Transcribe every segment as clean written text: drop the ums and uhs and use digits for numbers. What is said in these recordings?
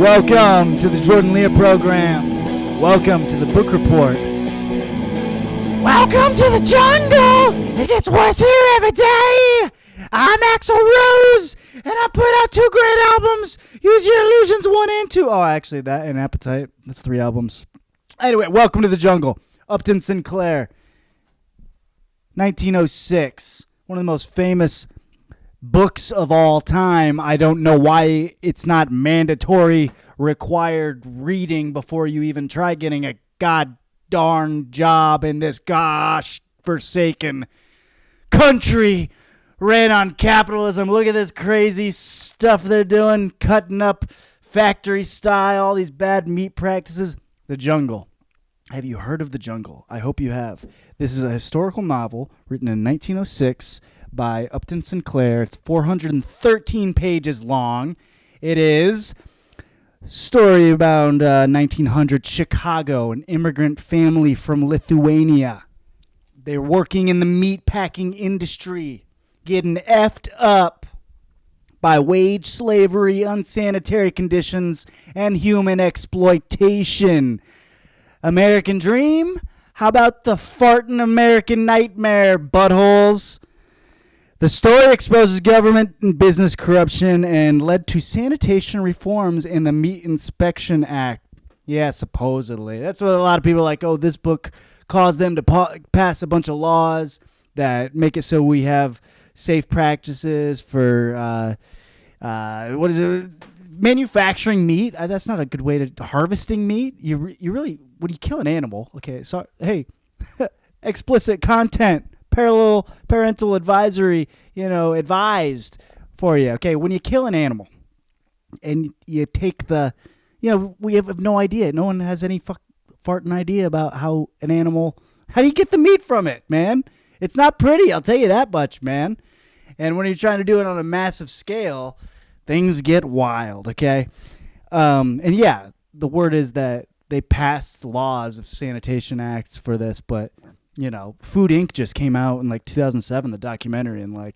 Welcome to the Leer program. Welcome to the book report. Welcome to the jungle. It gets worse here every day. I'm Axl Rose, and I put out 2 great albums. Use Your Illusions 1 and 2. Oh, actually, that and Appetite. That's 3 albums. Anyway, welcome to the jungle. Upton, Sinclair. 1906. One of the most famous books of all time. I don't know why it's not mandatory required reading before you even try getting a god darn job in this gosh forsaken country ran on capitalism. Look at this crazy stuff they're doing, cutting up factory style, all these bad meat practices. The Jungle. Have you heard of The Jungle? I hope you have. This is a historical novel written in 1906 by Upton Sinclair. It's 413 pages long. It is a story about 1900 Chicago, an immigrant family from Lithuania. They're working in the meat packing industry, getting effed up by wage slavery, unsanitary conditions, and human exploitation. American dream? How about the farting American nightmare, buttholes? The story exposes government and business corruption and led to sanitation reforms in the Meat Inspection Act. Yeah, supposedly. That's what a lot of people are like, oh, this book caused them to pass a bunch of laws that make it so we have safe practices for, what is it, manufacturing meat. That's not a good way to harvesting meat. You really, when you kill an animal, okay, so, hey, explicit content. Parental advisory, advised for you. Okay, when you kill an animal and you take we have no idea. No one has any farting idea about how do you get the meat from it, man? It's not pretty, I'll tell you that much, man. And when you're trying to do it on a massive scale, things get wild, okay? And yeah, the word is that they passed laws of sanitation acts for this, but Food Inc. just came out in 2007, the documentary, and a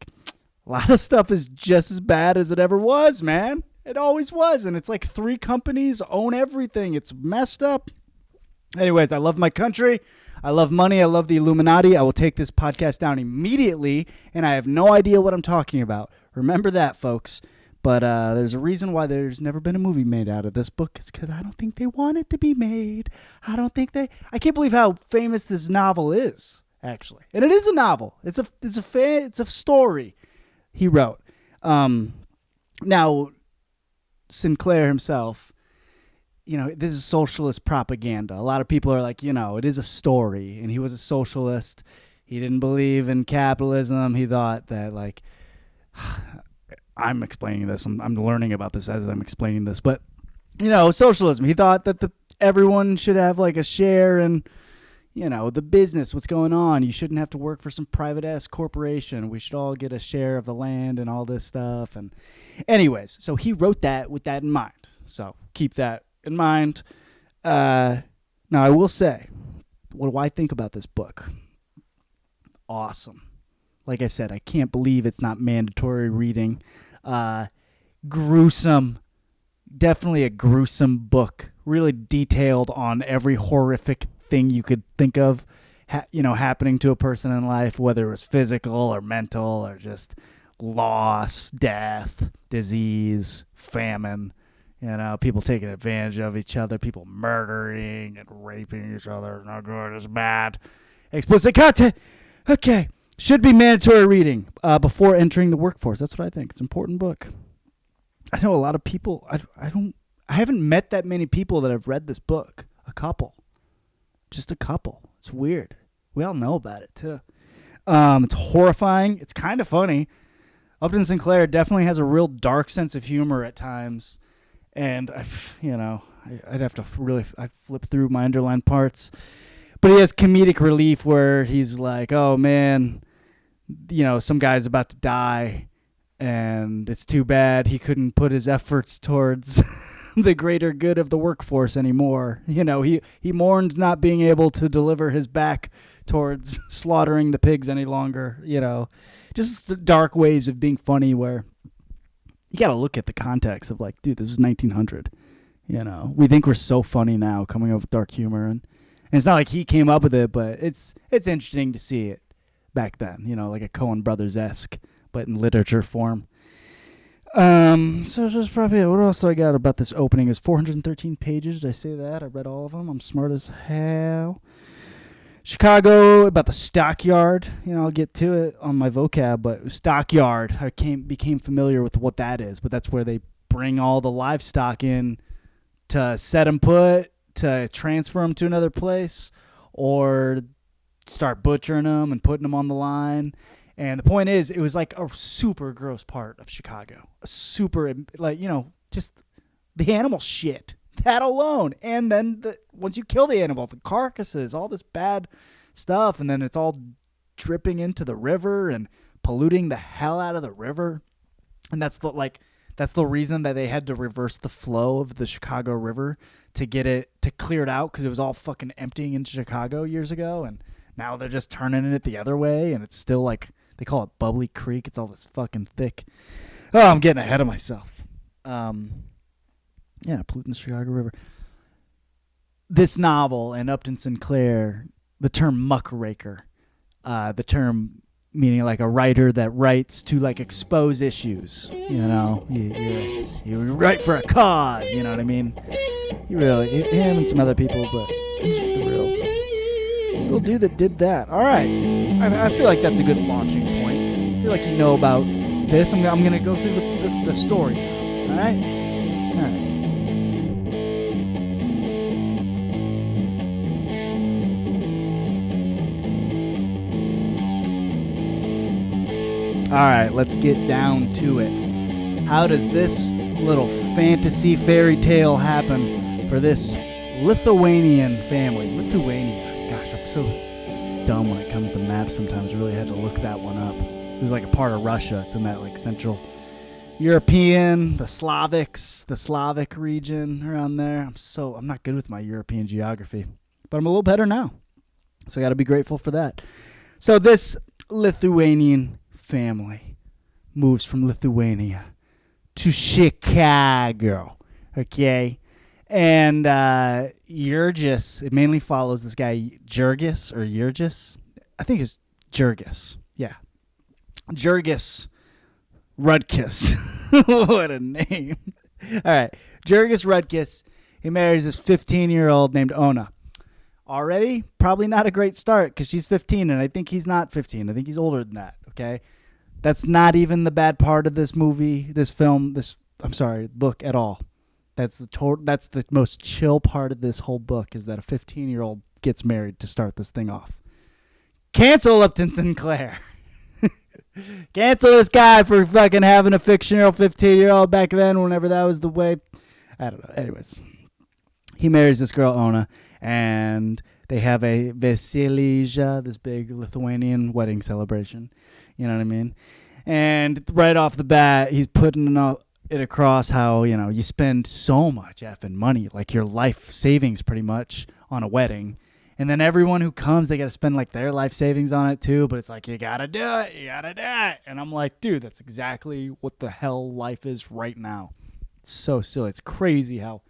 lot of stuff is just as bad as it ever was, man. It always was, and it's 3 companies own everything. It's messed up. Anyways, I love my country. I love money. I love the Illuminati. I will take this podcast down immediately, and I have no idea what I'm talking about. Remember that, folks. But there's a reason why there's never been a movie made out of this book. It's because I don't think they want it to be made. I can't believe how famous this novel is, actually. And it is a novel. It's a story he wrote. Now, Sinclair himself, this is socialist propaganda. A lot of people are like, it is a story. And he was a socialist. He didn't believe in capitalism. He thought that, I'm explaining this. I'm learning about this as I'm explaining this. But, socialism. He thought that everyone should have a share in, the business, what's going on. You shouldn't have to work for some private-ass corporation. We should all get a share of the land and all this stuff. And anyways, so he wrote that with that in mind. So keep that in mind. Now, I will say, what do I think about this book? Awesome. Like I said, I can't believe it's not mandatory reading. Gruesome. Definitely a gruesome book. Really detailed on every horrific thing you could think of, happening to a person in life, whether it was physical or mental or just loss, death, disease, famine. People taking advantage of each other, people murdering and raping each other. Not good, it's bad. Explicit content. Okay. Should be mandatory reading before entering the workforce. That's what I think. It's an important book. I know a lot of people. I haven't met that many people that have read this book. A couple. Just a couple. It's weird. We all know about it too. It's horrifying. It's kind of funny. Upton Sinclair definitely has a real dark sense of humor at times, and I'd have to I'd flip through my underlined parts. But he has comedic relief where he's like, "Oh man, some guy's about to die, and it's too bad he couldn't put his efforts towards the greater good of the workforce anymore. He mourned not being able to deliver his back towards slaughtering the pigs any longer. Just dark ways of being funny where you got to look at the context of like, dude, this is 1900. We think we're so funny now coming up with dark humor, and it's not like he came up with it, but it's interesting to see it back then, like a Coen Brothers-esque, but in literature form. So just probably, what else do I got about this opening? It's 413 pages. Did I say that? I read all of them. I'm smart as hell. Chicago, about the stockyard. I'll get to it on my vocab, but stockyard, I became familiar with what that is, but that's where they bring all the livestock in to set them put, to transfer them to another place, or start butchering them and putting them on the line. And the point is, it was like a super gross part of Chicago. A super, just the animal shit. That alone. And then once you kill the animal, the carcasses, all this bad stuff, and then it's all dripping into the river and polluting the hell out of the river. And that's the reason that they had to reverse the flow of the Chicago River to get it to clear it out, because it was all fucking emptying into Chicago years ago, and now they're just turning it the other way, and it's still like, they call it Bubbly Creek. It's all this fucking thick. Oh, I'm getting ahead of myself. Polluting the Chicago River. This novel and Upton Sinclair, the term muckraker, the term meaning like a writer that writes to like expose issues. You write for a cause. You know what I mean? Him and some other people, but he's the real dude that did that. All right, I feel like that's a good launching point. I feel like you know about this. I'm gonna go through the story. All right. All right, let's get down to it. How does this little fantasy fairy tale happen for this Lithuanian family? Lithuania. Gosh, I'm so dumb when it comes to maps sometimes. I really had to look that one up. It was like a part of Russia. It's in that like Central European, the Slavic region around there. I'm not good with my European geography, but I'm a little better now. So I got to be grateful for that. So this Lithuanian family moves from Lithuania to Chicago, okay? And Jurgis, it mainly follows this guy Jurgis or Jurgis. I think it's Jurgis. Yeah. Jurgis Rudkis. What a name. All right. Jurgis Rudkis, he marries this 15-year-old named Ona. Already, probably not a great start because she's 15, and I think he's not 15. I think he's older than that, okay? That's not even the bad part of this movie, this film, book at all. That's the most chill part of this whole book, is that a 15-year-old gets married to start this thing off. Cancel Upton Sinclair. Cancel this guy for fucking having a fictional 15-year-old back then, whenever that was the way. I don't know. Anyways, he marries this girl, Ona, and they have a veselija, this big Lithuanian wedding celebration. You know what I mean? And right off the bat, he's putting it across how, you spend so much effing money, like your life savings pretty much, on a wedding. And then everyone who comes, they got to spend like their life savings on it too. But it's like, you got to do it. You got to do it. And I'm like, dude, that's exactly what the hell life is right now. It's so silly. It's crazy how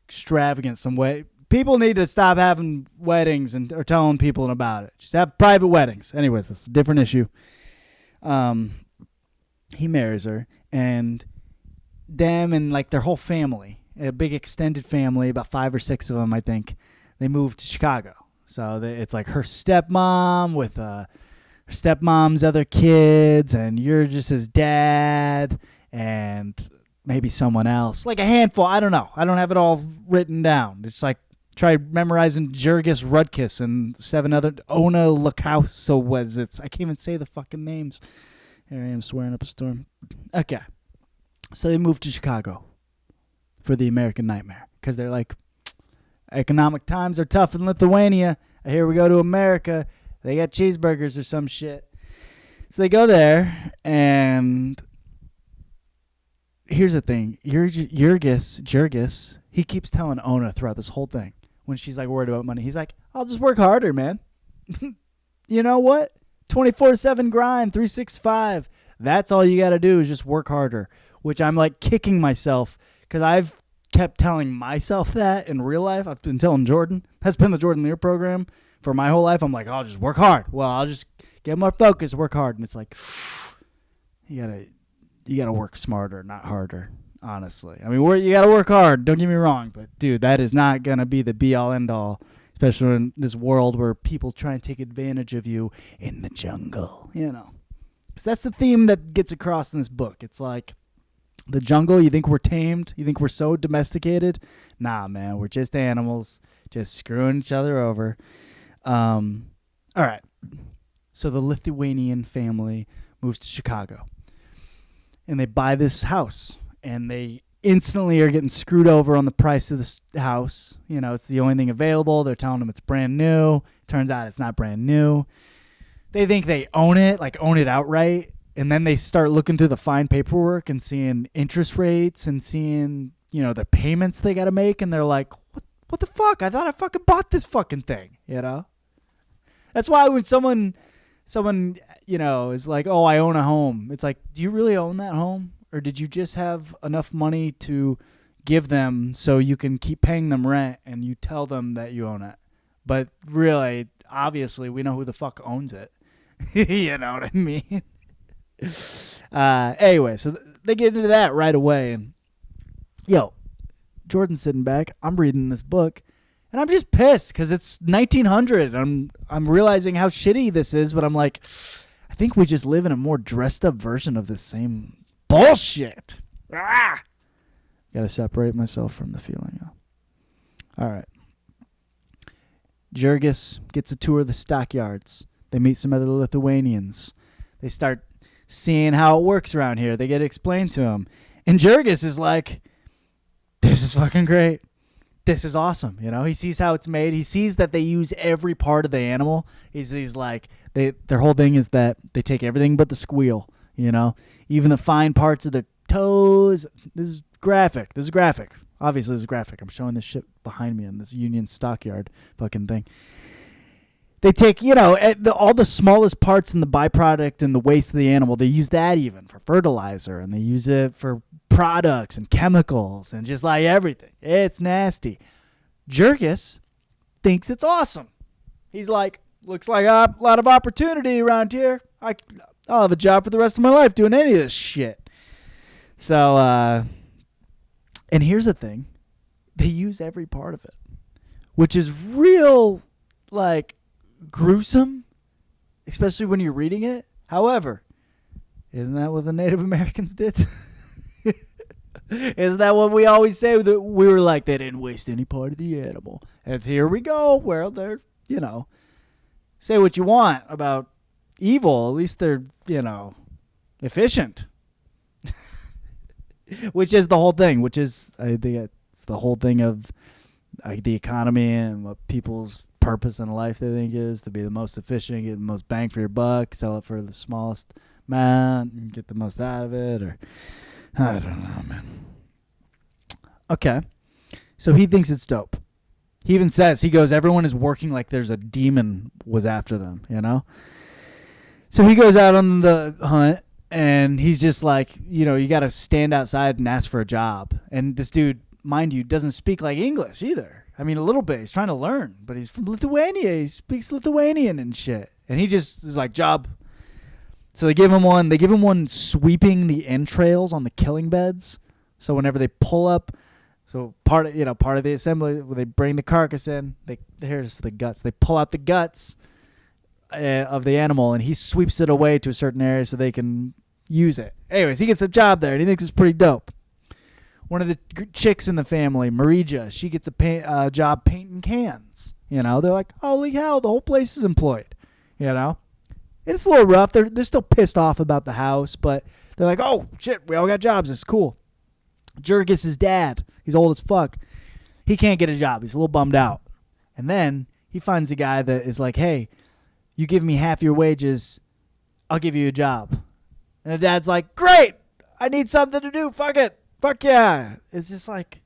extravagant some way. People need to stop having weddings or telling people about it. Just have private weddings. Anyways, that's a different issue. He marries her, and them and like their whole family, a big extended family, about 5 or 6 of them, I think, they moved to Chicago. So it's like her stepmom with her stepmom's other kids, and you're just his dad, and maybe someone else, like a handful. I don't know. I don't have it all written down. It's like Try memorizing Jurgis Rudkis and 7 other Ona Lakauso was it. I can't even say the fucking names. Here I am swearing up a storm. Okay. So they moved to Chicago for the American Nightmare because they're like, economic times are tough in Lithuania. Here we go to America. They got cheeseburgers or some shit. So they go there, and here's the thing. Jurgis, he keeps telling Ona throughout this whole thing, when she's like worried about money, he's like, I'll just work harder, man. You know what? 24/7 grind, 365. That's all you got to do is just work harder, which I'm like kicking myself because I've kept telling myself that in real life. I've been telling Jordan. That's been the Jordan Leer program for my whole life. I'm like, I'll just work hard. Well, I'll just get more focus, work hard. And it's like, you gotta work smarter, not harder, honestly. I mean, you gotta work hard, don't get me wrong, but dude, that is not gonna be the be-all, end-all, especially in this world where people try and take advantage of you in the jungle, you know. So that's the theme that gets across in this book. It's like, the jungle, you think we're tamed? You think we're so domesticated? Nah, man, we're just animals, just screwing each other over. All right. So the Lithuanian family moves to Chicago. And they buy this house. And they instantly are getting screwed over on the price of this house. You know, it's the only thing available. They're telling them it's brand new. Turns out it's not brand new. They think they own it outright. And then they start looking through the fine paperwork and seeing interest rates and seeing, you know, the payments they got to make. And they're like, what the fuck? I thought I fucking bought this fucking thing, you know? That's why when someone, you know, is like, oh, I own a home. It's like, do you really own that home? Or did you just have enough money to give them so you can keep paying them rent and you tell them that you own it? But really, obviously, we know who the fuck owns it. You know what I mean? Anyway, so they get into that right away, and Jordan's sitting back. I'm reading this book, and I'm just pissed because it's 1900. I'm realizing how shitty this is, but I'm like, I think we just live in a more dressed up version of this same bullshit. Got to separate myself from the feeling. All right. Jurgis gets a tour of the stockyards. They meet some other Lithuanians. They start seeing how it works around here. They get explained to him. And Jurgis is like, this is fucking great. This is awesome. You know, he sees how it's made. He sees that they use every part of the animal. He's like, their whole thing is that they take everything but the squeal, you know, even the fine parts of the toes. This is graphic. Obviously, this is graphic. I'm showing this shit behind me on this Union Stockyard fucking thing. They take, you know, all the smallest parts in the byproduct and the waste of the animal. They use that even for fertilizer, and they use it for products and chemicals and just like everything. It's nasty. Jurgis thinks it's awesome. He's like, looks like a lot of opportunity around here. I'll have a job for the rest of my life doing any of this shit. So, and here's the thing. They use every part of it, which is real, like, gruesome, especially when you're reading it. However, isn't that what the Native Americans did? Isn't that what we always say? That we were like, they didn't waste any part of the animal. And here we go. Well, they're, you know, say what you want about evil. At least they're, you know, efficient. Which is the whole thing. Which is, I think it's the whole thing of the economy and what people's purpose in life they think is to be the most efficient, get the most bang for your buck, sell it for the smallest amount, and get the most out of it. Or I don't know, man. Okay. So he thinks it's dope. He even says, he goes, everyone is working like there's a demon was after them, you know? So he goes out on the hunt, and he's just like, you know, you got to stand outside and ask for a job. And this dude, mind you, doesn't speak like English either. I mean, a little bit. He's trying to learn, but he's from Lithuania. He speaks Lithuanian and shit. And he just is like, job. So they give him one. They give him one sweeping the entrails on the killing beds. So whenever they pull up, so part of the assembly, when they bring the carcass in, here's the guts. They pull out the guts of the animal, and he sweeps it away to a certain area so they can use it. Anyways, he gets a job there, and he thinks it's pretty dope. one of the chicks in the family, Marija, she gets a job painting cans. You know, they're like, holy hell, the whole place is employed. You know, it's a little rough. They're still pissed off about the house, but they're like, oh shit, we all got jobs. It's cool. Jurgis's dad, he's old as fuck. He can't get a job. He's a little bummed out. And then he finds a guy that is like, hey, you give me half your wages, I'll give you a job. And the dad's like, great, I need something to do. Fuck it. Fuck yeah. It's just like,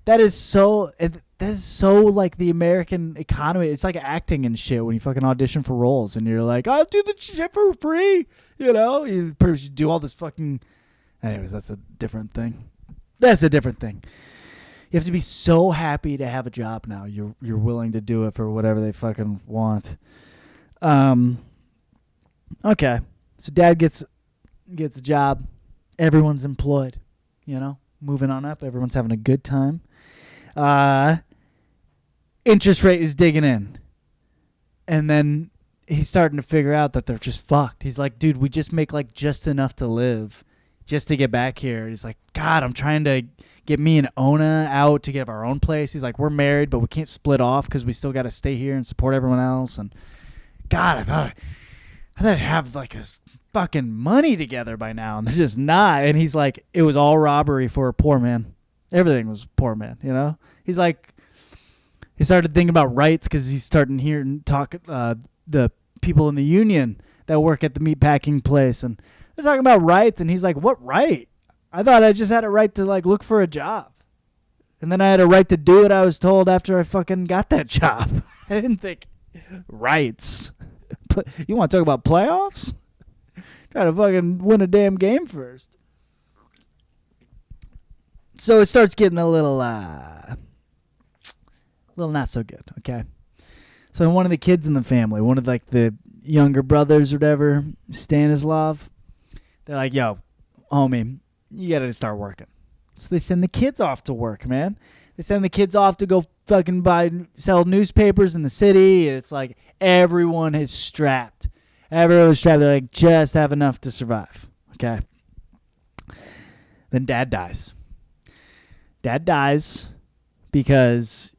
that is so like the American economy. It's like acting and shit when you fucking audition for roles and you're like, I'll do the shit for free. You know, you do all this fucking. Anyways, that's a different thing. That's a different thing. You have to be so happy to have a job now. You're willing to do it for whatever they fucking want. Okay. So dad gets a job. Everyone's employed. You know, moving on up. Everyone's having a good time. Interest rate is digging in. And then he's starting to figure out that they're just fucked. He's like, dude, we just make like just enough to live just to get back here. He's like, God, I'm trying to get me and Ona out to get our own place. He's like, we're married, but we can't split off because we still got to stay here and support everyone else. And God, I thought I'd have like this fucking money together by now, and they're just not. And he's like, it was all robbery for a poor man. Everything was poor man, you know? He's like, he started thinking about rights because he's starting to hear talk the people in the union that work at the meatpacking place, and they're talking about rights, and he's like, what right? I thought I just had a right to like look for a job. And then I had a right to do what I was told after I fucking got that job. I didn't think rights. You want to talk about playoffs? Try to fucking win a damn game first. So it starts getting a little not so good, okay? So one of the kids in the family, one of like the younger brothers or whatever, Stanislav, they're like, yo, homie, you got to start working. So they send the kids off to work, man. They send the kids off to go fucking sell newspapers in the city. And it's like everyone is strapped. Everyone's strapped. They like just have enough to survive, okay? Then dad dies. Dad dies because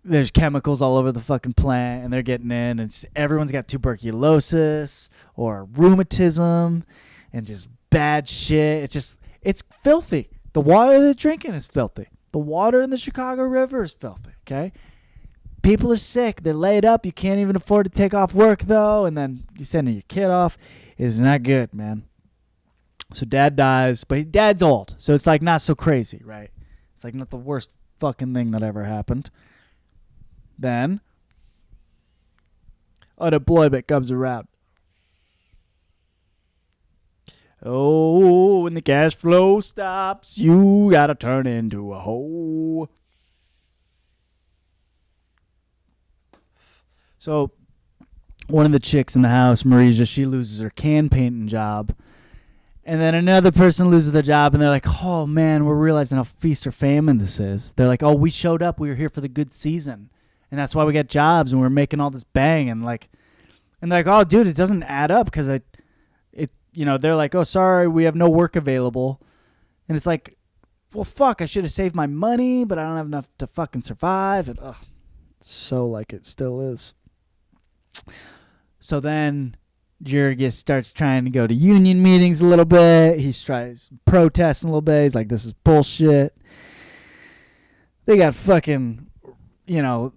there's chemicals all over the fucking plant and they're getting in, and everyone's got tuberculosis or rheumatism and just bad shit. It's filthy. The water they're drinking is filthy. The water in the Chicago River is filthy, okay? People are sick. They're laid up. You can't even afford to take off work, though, and then you're sending your kid off. It's not good, man. So dad dies, but dad's old, so it's like not so crazy, right? It's like not the worst fucking thing that ever happened. Then unemployment comes around. Oh, when the cash flow stops, you gotta turn into a hoe. So one of the chicks in the house, Marija, she loses her can painting job. And then another person loses their job, and they're like, oh, man, we're realizing how feast or famine this is. They're like, oh, we showed up. We were here for the good season. And that's why we got jobs, and we're making all this bang. And they're like, oh, dude, it doesn't add up because they're like, oh, sorry, we have no work available. And it's like, well, fuck, I should have saved my money, but I don't have enough to fucking survive. And so like it still is. So then Jurgis starts trying to go to union meetings a little bit. He tries protesting a little bit. He's like, this is bullshit. They got fucking, the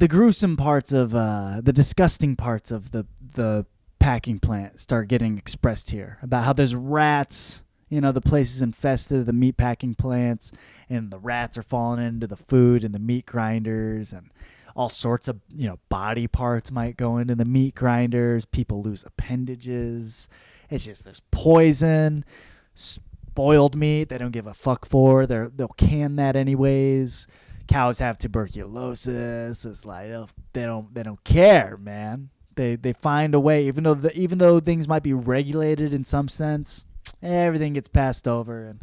gruesome parts of, the disgusting parts of the packing plant start getting expressed here about how there's rats. The place is infested, the meat packing plants, and the rats are falling into the food and the meat grinders, and all sorts of, body parts might go into the meat grinders. People lose appendages. It's just, there's poison, spoiled meat they don't give a fuck for. They'll can that anyways. Cows have tuberculosis. It's like they don't care, man. They find a way, even though things might be regulated in some sense, everything gets passed over, and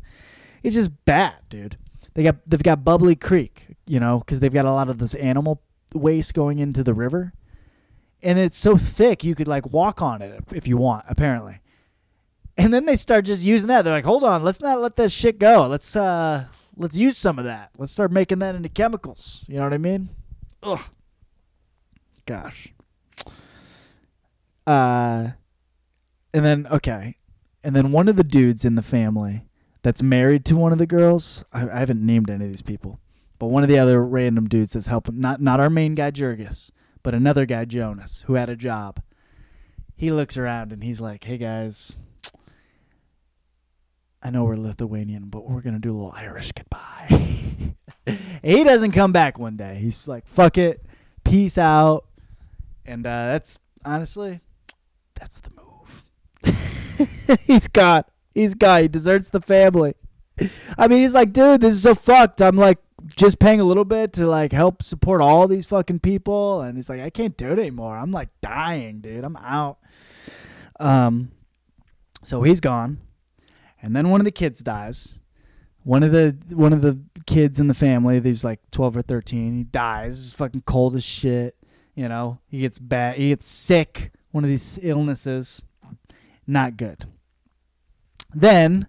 it's just bad, dude. They've got Bubbly Creek, because they've got a lot of this animal waste going into the river, and it's so thick you could like walk on it if you want, apparently. And then they start just using that. They're like, hold on, let's not let this shit go. Let's use some of that. Let's start making that into chemicals. You know what I mean? Ugh. Gosh. And then one of the dudes in the family that's married to one of the girls, I haven't named any of these people, but one of the other random dudes that's helping, not our main guy Jurgis, but another guy Jonas who had a job. He looks around and he's like, hey guys, I know we're Lithuanian, but we're going to do a little Irish goodbye. He doesn't come back one day. He's like, fuck it, peace out. And that's, honestly, that's the move. He's gone. He deserts the family. I mean, he's like, dude, this is so fucked. I'm like just paying a little bit to like help support all these fucking people. And he's like, I can't do it anymore. I'm like dying, dude. I'm out. So he's gone. And then one of the kids dies. One of the kids in the family, he's like 12 or 13, he dies. He's fucking cold as shit. You know, he gets bad. He gets sick. One of these illnesses. Not good. Then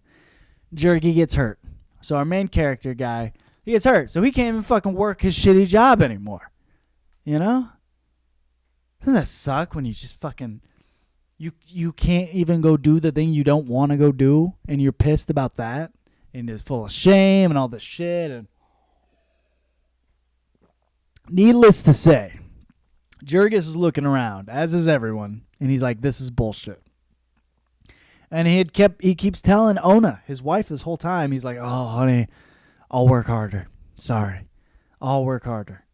Jergy gets hurt. So our main character guy, he gets hurt. So he can't even fucking work his shitty job anymore. You know? Doesn't that suck when you just fucking... You can't even go do the thing you don't want to go do, and you're pissed about that, and it's full of shame and all this shit. And needless to say, Jurgis is looking around, as is everyone, and he's like, this is bullshit. And he keeps telling Ona, his wife, this whole time, he's like, oh, honey, I'll work harder. Sorry. I'll work harder.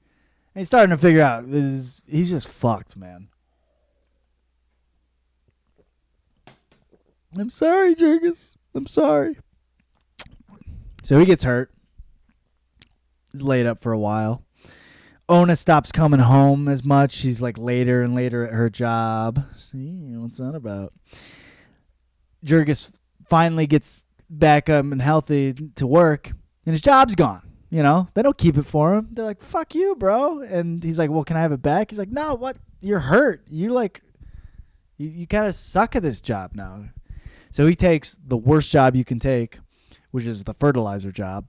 And he's starting to figure out, he's just fucked, man. I'm sorry, Jurgis. I'm sorry. So he gets hurt. He's laid up for a while. Ona stops coming home as much. She's like later and later at her job. See, what's that about? Jurgis finally gets back up and healthy to work, and his job's gone. You know, they don't keep it for him. They're like, fuck you, bro. And he's like, well, can I have it back? He's like, no, what? You're hurt. You like, you kind of suck at this job now. So he takes the worst job you can take, which is the fertilizer job,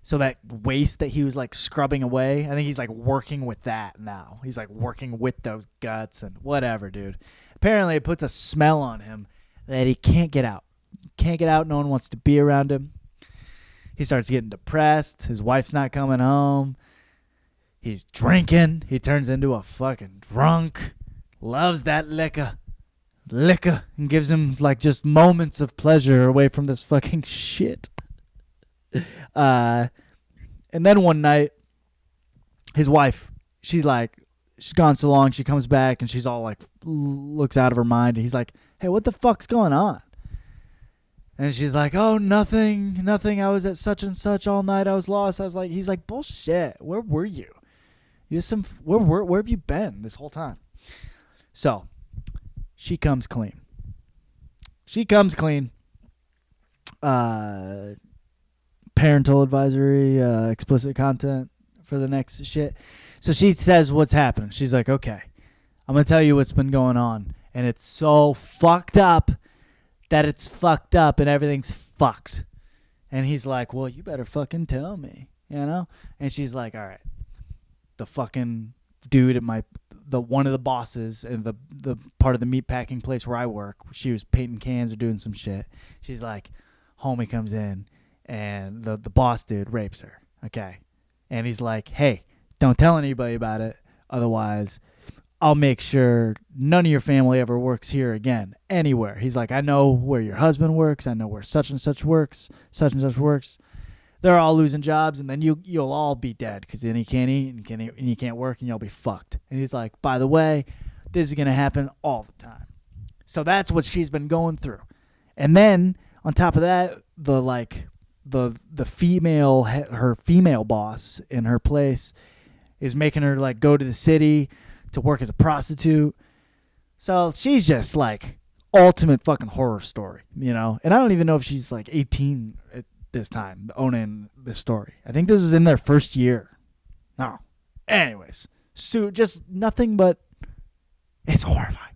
so that waste that he was like scrubbing away, I think he's like working with that now. He's like working with those guts and whatever, dude. Apparently it puts a smell on him that he can't get out. Can't get out. No one wants to be around him. He starts getting depressed. His wife's not coming home. He's drinking. He turns into a fucking drunk. Loves that liquor, and gives him like just moments of pleasure away from this fucking shit. And then one night, his wife, she's gone so long, she comes back and she's all like, looks out of her mind. And he's like, hey, what the fuck's going on? And she's like, oh, nothing. I was at such and such all night. I was lost. He's like, bullshit. Where were you? Where have you been this whole time? So she comes clean. Parental advisory, explicit content for the next shit. So she says what's happening. She's like, okay, I'm going to tell you what's been going on. And it's so fucked up that it's fucked up and everything's fucked. And he's like, well, you better fucking tell me, you know? And she's like, all right. The fucking dude at one of the bosses in the part of the meat packing place where I work, she was painting cans or doing some shit. She's like, homie comes in and the boss dude rapes her. Okay. And he's like, hey, don't tell anybody about it. Otherwise, I'll make sure none of your family ever works here again, anywhere. He's like, I know where your husband works. I know where such and such works. They're all losing jobs, and then you'll all be dead because then you can't eat and you can't work, and you'll be fucked. And he's like, by the way, this is going to happen all the time. So that's what she's been going through. And then on top of that, the female, her female boss in her place is making her like go to the city to work as a prostitute. So she's just like ultimate fucking horror story, you know? And I don't even know if she's like 18 at this time, owning this story. I think this is in their first year. No. Anyways, just nothing but it's horrifying.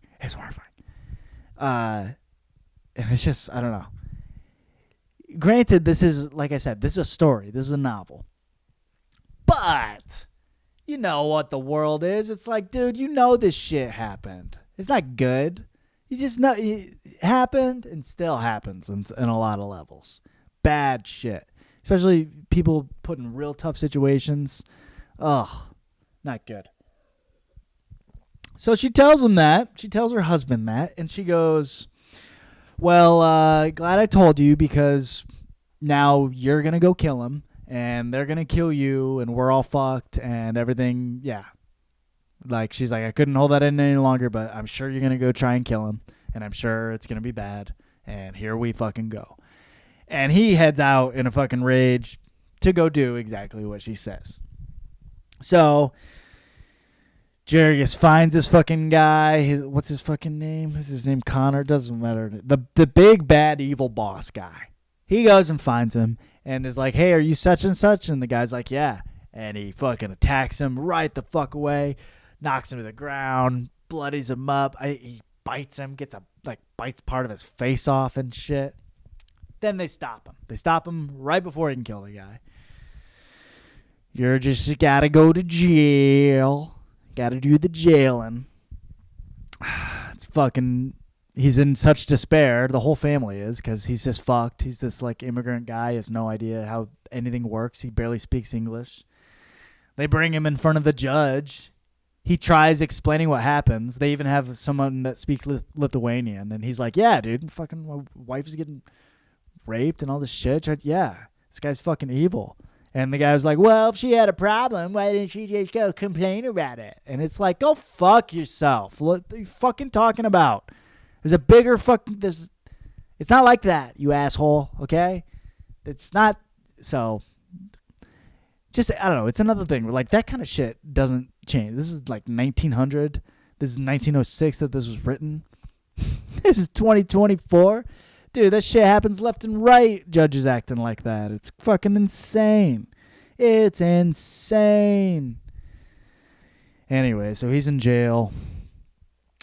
And it's just, I don't know. Granted, this is, like I said, this is a story. This is a novel. But you know what the world is. It's like, dude, you know this shit happened. It's not good. You just know it happened and still happens in a lot of levels. Bad shit. Especially people put in real tough situations. Ugh, not good. So she tells him that. She tells her husband that. And she goes, well, glad I told you because now you're going to go kill him. And they're going to kill you. And we're all fucked. And everything. Yeah. Like, she's like, I couldn't hold that in any longer. But I'm sure you're going to go try and kill him. And I'm sure it's going to be bad. And here we fucking go. And he heads out in a fucking rage to go do exactly what she says. So Jarius finds this fucking guy. What's his fucking name? Is his name Connor? Doesn't matter. The big bad evil boss guy. He goes and finds him and is like, hey, are you such and such? And the guy's like, yeah. And he fucking attacks him right the fuck away, knocks him to the ground, bloodies him up. He bites him, bites part of his face off and shit. Then they stop him. They stop him right before he can kill the guy. You gotta go to jail. Gotta do the jailing. It's fucking... He's in such despair. The whole family is, because he's just fucked. He's this like immigrant guy. He has no idea how anything works. He barely speaks English. They bring him in front of the judge. He tries explaining what happens. They even have someone that speaks Lithuanian. And he's like, yeah, dude, fucking my wife's getting raped and all this shit. Yeah, this guy's fucking evil. And the guy was like, well, if she had a problem, why didn't she just go complain about it? And it's like, go fuck yourself. What are you fucking talking about? There's a bigger fucking... It's not like that, you asshole, okay? It's not... So, just, I don't know. It's another thing. Like, that kind of shit doesn't change. This is like 1900. This is 1906 that this was written. This is 2024. Dude, that shit happens left and right. Judges acting like that. It's fucking insane. It's insane. Anyway, so he's in jail.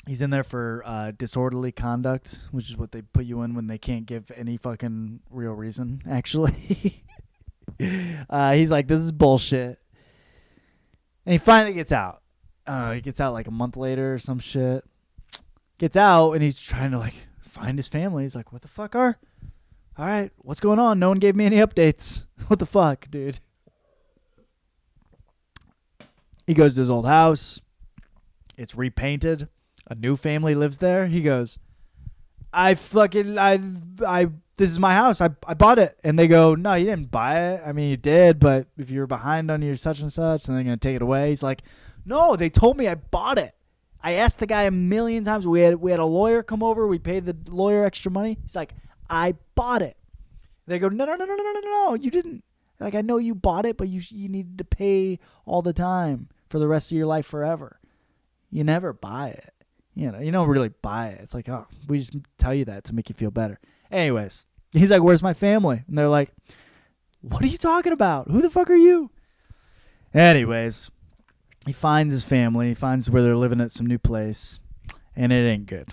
He's in there for disorderly conduct, which is what they put you in when they can't give any fucking real reason, actually. He's like, this is bullshit. And he finally gets out. He gets out like a month later or some shit. Gets out, and he's trying to like find his family. He's like, what the fuck all right, what's going on? No one gave me any updates. What the fuck, dude? He goes to his old house. It's repainted. A new family lives there. He goes, this is my house. I bought it. And they go, no, you didn't buy it. I mean, you did, but if you were behind on your such and such, then they're going to take it away. He's like, no, they told me I bought it. I asked the guy a million times. We had a lawyer come over. We paid the lawyer extra money. He's like, I bought it. They go, no, you didn't. Like, I know you bought it, but you needed to pay all the time for the rest of your life forever. You never buy it. You know, you don't really buy it. It's like, oh, we just tell you that to make you feel better. Anyways, he's like, where's my family? And they're like, what are you talking about? Who the fuck are you? Anyways, he finds his family. He finds where they're living at some new place, and it ain't good.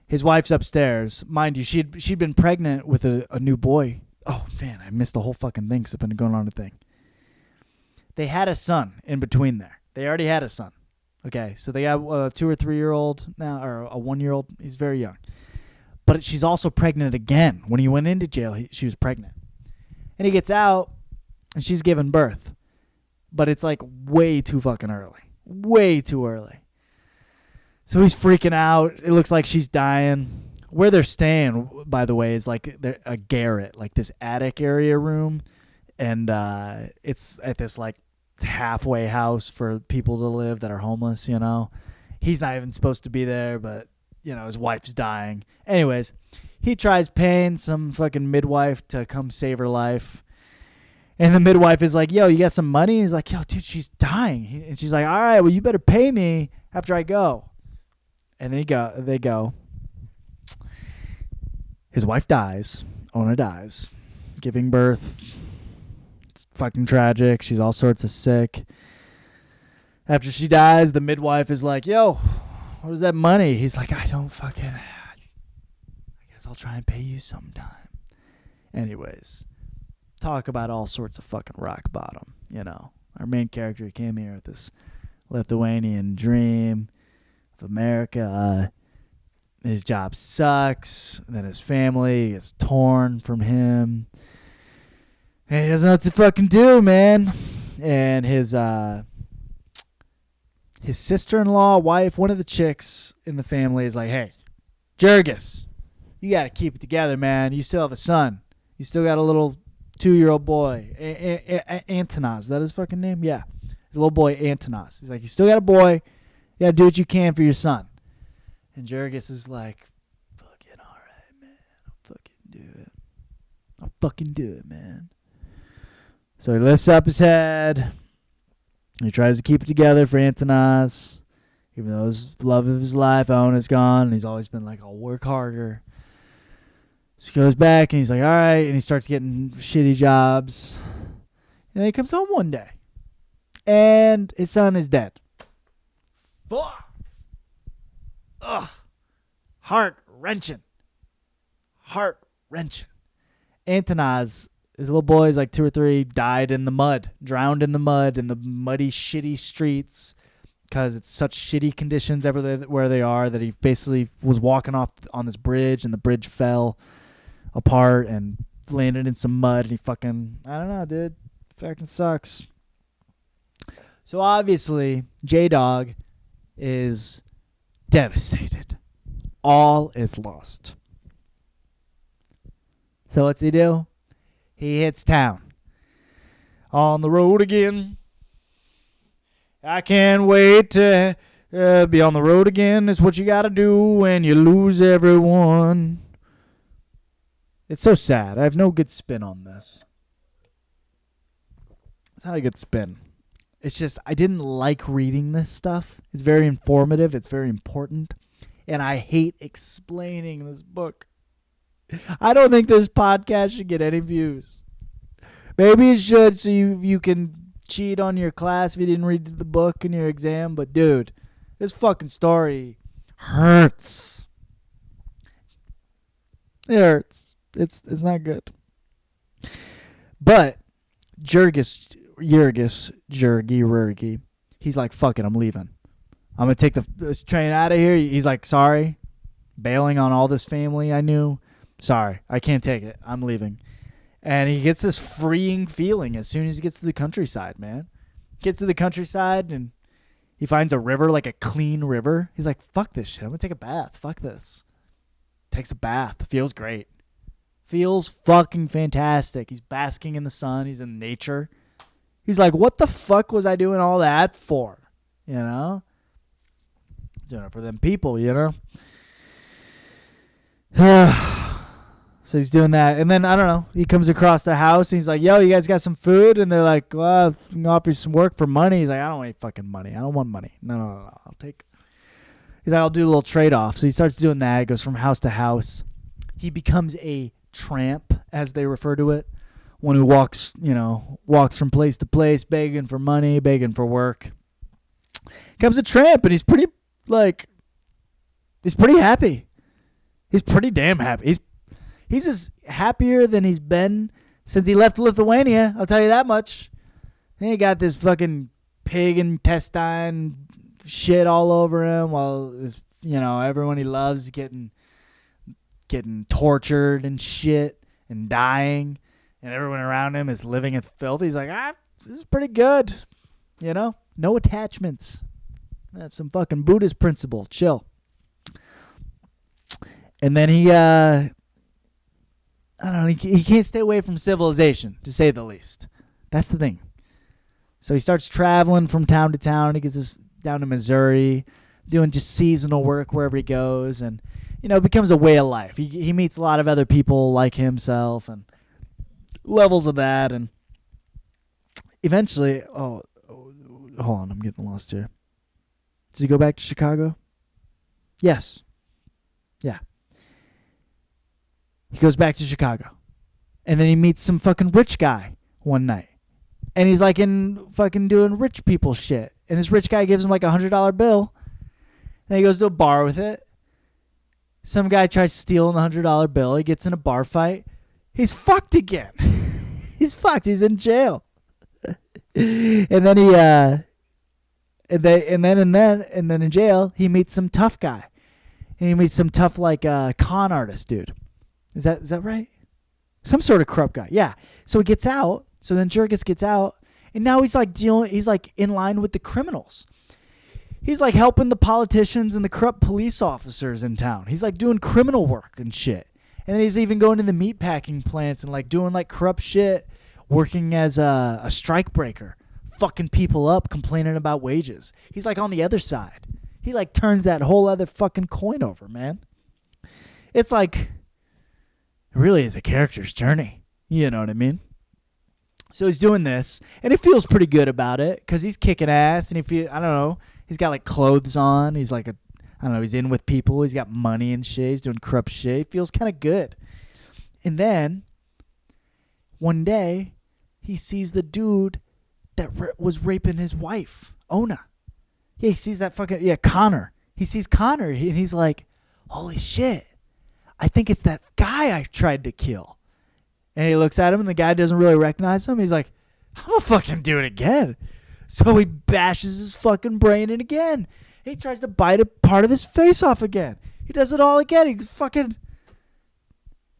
His wife's upstairs. Mind you, she'd been pregnant with a new boy. Oh, man, I missed the whole fucking thing because I've been going on a thing. They had a son in between there. They already had a son. Okay, so they got a 2 or 3 year old now, or a 1 year old. He's very young. But she's also pregnant again. When he went into jail, she was pregnant. And he gets out, and she's giving birth. But it's like way too fucking early. Way too early. So he's freaking out. It looks like she's dying. Where they're staying, by the way, is like a garret, like this attic area room. And it's at this like halfway house for people to live that are homeless, you know. He's not even supposed to be there, but, you know, his wife's dying. Anyways, he tries paying some fucking midwife to come save her life. And the midwife is like, yo, you got some money? And he's like, yo, dude, she's dying. And she's like, all right, well, you better pay me after I go. And then they go. His wife dies. Ona dies. Giving birth. It's fucking tragic. She's all sorts of sick. After she dies, the midwife is like, yo, what was that money? He's like, I guess guess I'll try and pay you sometime. Anyways, talk about all sorts of fucking rock bottom. Our main character came here with this Lithuanian dream of America. His job sucks. And then his family is torn from him. And he doesn't know what to fucking do, man. And his sister-in-law, wife, one of the chicks in the family is like, hey, Jurgis, you got to keep it together, man. You still have a son. You still got a little 2-year-old boy. Antonas, is that his fucking name? Yeah. His little boy, Antonas. He's like, you still got a boy. You got to do what you can for your son. And Jurgis is like, fucking all right, man. I'll fucking do it, man. So he lifts up his head. He tries to keep it together for Antonas. Even though his love of his life, Owen, is gone. He's always been like, I'll work harder. So he goes back and he's like, all right. And he starts getting shitty jobs. And then he comes home one day. And his son is dead. Fuck. Ugh. Heart-wrenching. Antonas, his little boy is like 2 or 3, died in the mud. Drowned in the mud in the muddy, shitty streets. Because it's such shitty conditions everywhere they are that he basically was walking off on this bridge and the bridge fell apart and landed in some mud and he fucking, I don't know, dude. Fucking sucks. So obviously, J-Dog is devastated. All is lost. So what's he do? He hits town. On the road again. I can't wait to be on the road again. It's what you got to do when you lose everyone. It's so sad. I have no good spin on this. It's not a good spin. It's just I didn't like reading this stuff. It's very informative. It's very important. And I hate explaining this book. I don't think this podcast should get any views. Maybe it should so you can cheat on your class if you didn't read the book in your exam. But, dude, this fucking story hurts. It hurts. It's not good. But Jurgis, he's like, fuck it, I'm leaving. I'm going to take this train out of here. He's like, sorry, bailing on all this family I knew. Sorry, I can't take it. I'm leaving. And he gets this freeing feeling as soon as he gets to the countryside, man. Gets to the countryside and he finds a river, like a clean river. He's like, fuck this shit. I'm going to take a bath. Fuck this. Takes a bath. Feels great. Feels fucking fantastic. He's basking in the sun. He's in nature. He's like, what the fuck was I doing all that for? You know? Doing it for them people, you know? So he's doing that. And then, I don't know, he comes across the house and he's like, yo, you guys got some food? And they're like, well, I can offer you some work for money. He's like, I don't want any fucking money. I don't want money. No. I'll take. He's like, I'll do a little trade-off. So he starts doing that. He goes from house to house. He becomes a tramp, as they refer to it. One who walks from place to place, begging for money, begging for work. Becomes a tramp, and he's pretty happy. He's pretty damn happy. He's as happier than he's been since he left Lithuania, I'll tell you that much. He got this fucking pig intestine shit all over him while everyone he loves getting tortured and shit and dying, and everyone around him is living in filth. He's like, this is pretty good. No attachments. That's some fucking Buddhist principle. Chill. And then he can't stay away from civilization, to say the least. That's the thing. So he starts traveling from town to town. He gets down to Missouri, doing just seasonal work wherever he goes, and it becomes a way of life. He meets a lot of other people like himself and levels of that, and eventually, hold on, I'm getting lost here. Does he go back to Chicago? Yes. Yeah. He goes back to Chicago. And then he meets some fucking rich guy one night. And he's like in fucking doing rich people shit. And this rich guy gives him like $100 bill. And he goes to a bar with it. Some guy tries stealing the $100 bill. He gets in a bar fight. He's fucked again. He's fucked. He's in jail. And then in jail he meets some tough guy. And he meets some tough con artist dude. Is that right? Some sort of corrupt guy. Yeah. So he gets out. So then Jurgis gets out, and now he's in line with the criminals. He's like helping the politicians and the corrupt police officers in town. He's like doing criminal work and shit. And then he's even going to the meatpacking plants and like doing like corrupt shit, working as a strike breaker, fucking people up, complaining about wages. He's like on the other side. He like turns that whole other fucking coin over, man. It's like, it really is a character's journey. You know what I mean? So he's doing this, and he feels pretty good about it because he's kicking ass, and he's got like clothes on. He's like he's in with people. He's got money and shit. He's doing corrupt shit. He feels kind of good. And then one day he sees the dude that was raping his wife, Ona. Yeah, he sees that Connor. He sees Connor, and he's like, holy shit, I think it's that guy I tried to kill. And he looks at him, and the guy doesn't really recognize him. He's like, I'm going to fucking do it again. So he bashes his fucking brain in again. He tries to bite a part of his face off again. He does it all again. He's fucking...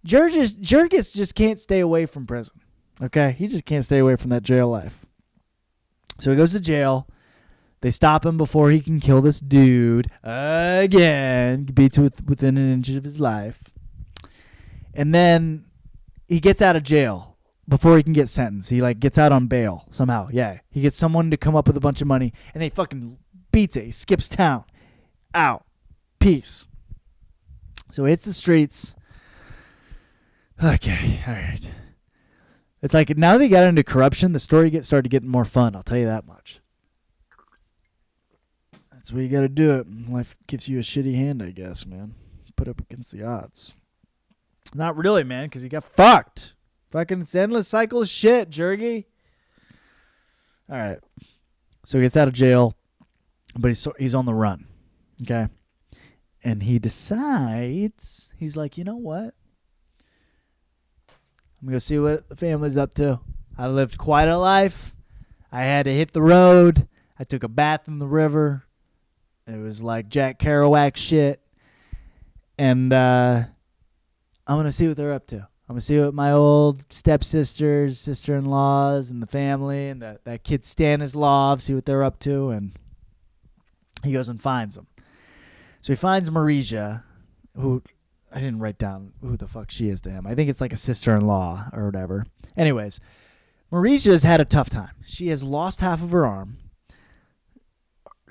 Jurgis just can't stay away from prison. Okay? He just can't stay away from that jail life. So he goes to jail. They stop him before he can kill this dude again. Beats within an inch of his life. And then he gets out of jail before he can get sentenced. He like gets out on bail somehow. Yeah. He gets someone to come up with a bunch of money, and they fucking beats it. He skips town. Out. Peace. So he hits the streets. Okay. All right. It's like now that he got into corruption, the story started getting more fun. I'll tell you that much. That's where you got to do it. Life gives you a shitty hand, I guess, man. Put up against the odds. Not really, man, because he got fucked. Fucking it's endless cycle of shit, Jurgy. All right. So he gets out of jail, but he's on the run. Okay. And he decides, he's like, you know what? I'm going to see what the family's up to. I lived quite a life. I had to hit the road. I took a bath in the river. It was like Jack Kerouac shit. And I'm going to see what they're up to. I'm going to see what my old stepsisters, sister-in-laws, and the family, and that kid Stanislav, see what they're up to. And he goes and finds them. So he finds Marija, who I didn't write down who the fuck she is to him. I think it's like a sister-in-law or whatever. Anyways, Marija's had a tough time. She has lost half of her arm.